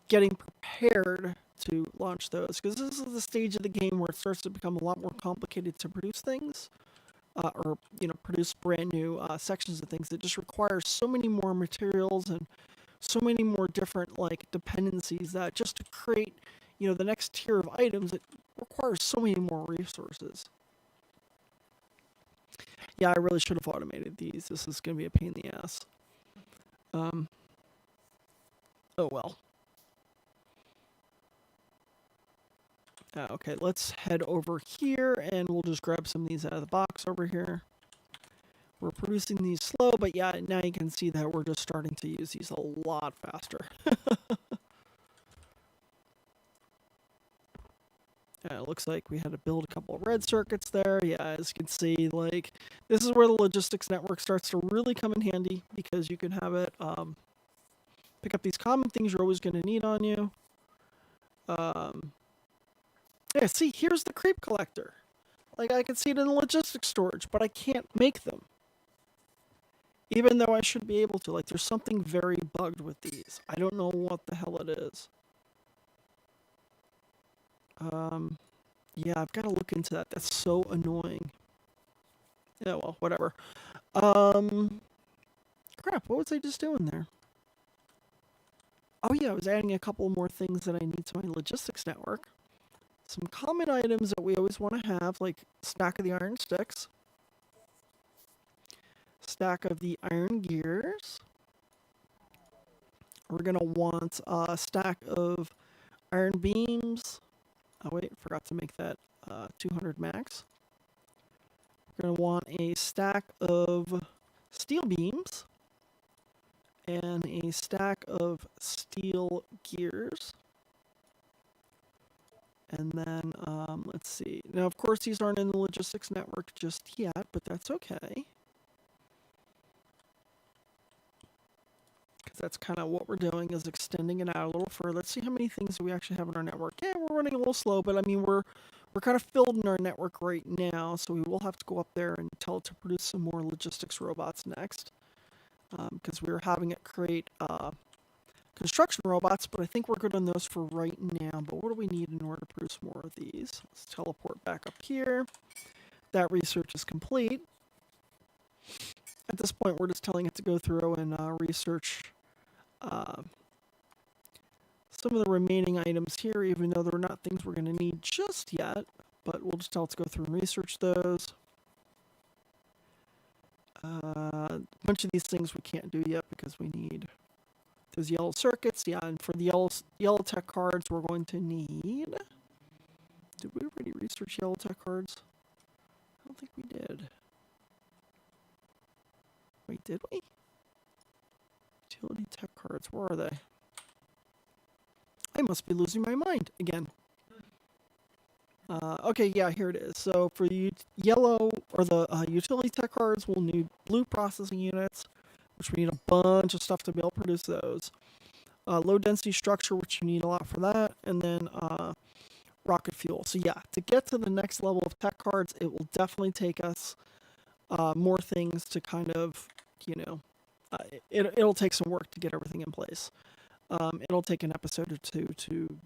getting prepared to launch those, because this is the stage of the game where it starts to become a lot more complicated to produce things, or produce brand new sections of things. It just requires so many more materials and so many more different like dependencies that just to create the next tier of items, it requires so many more resources. Yeah, I really should have automated these. This is going to be a pain in the ass. Oh well. Okay, let's head over here and we'll just grab some of these out of the box over here. We're producing these slow, but yeah, now you can see that we're just starting to use these a lot faster. Yeah, it looks like we had to build a couple of red circuits there. Yeah, as you can see, like, this is where the logistics network starts to really come in handy, because you can have it pick up these common things you're always going to need on you. Yeah, see, here's the creep collector. Like, I can see it in the logistics storage, but I can't make them. Even though I should be able to. Like, there's something very bugged with these. I don't know what the hell it is. Yeah, I've got to look into that. That's so annoying. Yeah, well, whatever. Crap, what was I just doing there? Oh yeah, I was adding a couple more things that I need to my logistics network. Some common items that we always want to have, like stack of the iron sticks, stack of the iron gears. We're going to want a stack of iron beams. Oh wait, forgot to make that 200 max. We're going to want a stack of steel beams and a stack of steel gears. And then, let's see. Now, of course, these aren't in the logistics network just yet, but that's okay. Because that's kind of what we're doing, is extending it out a little further. Let's see how many things we actually have in our network. Yeah, we're running a little slow, but I mean, we're kind of filled in our network right now, so we will have to go up there and tell it to produce some more logistics robots next. Because we were having it create construction robots, but I think we're good on those for right now. But what do we need in order to produce more of these? Let's teleport back up here. That research is complete. At this point, we're just telling it to go through and research some of the remaining items here, even though they're not things we're going to need just yet. But we'll just tell it to go through and research those. A bunch of these things we can't do yet because we need those yellow circuits. Yeah, and for the yellow tech cards, we're going to need... Did we already research yellow tech cards? I don't think we did. Wait, did we? Utility tech cards, where are they? I must be losing my mind again. Okay, yeah, here it is. So for the yellow or the utility tech cards, we'll need blue processing units, which we need a bunch of stuff to be able to produce those. Low density structure, which you need a lot for that, and then rocket fuel. So yeah, to get to the next level of tech cards, it will definitely take us more things to kind of, you know, it'll take some work to get everything in place. It'll take an episode or two to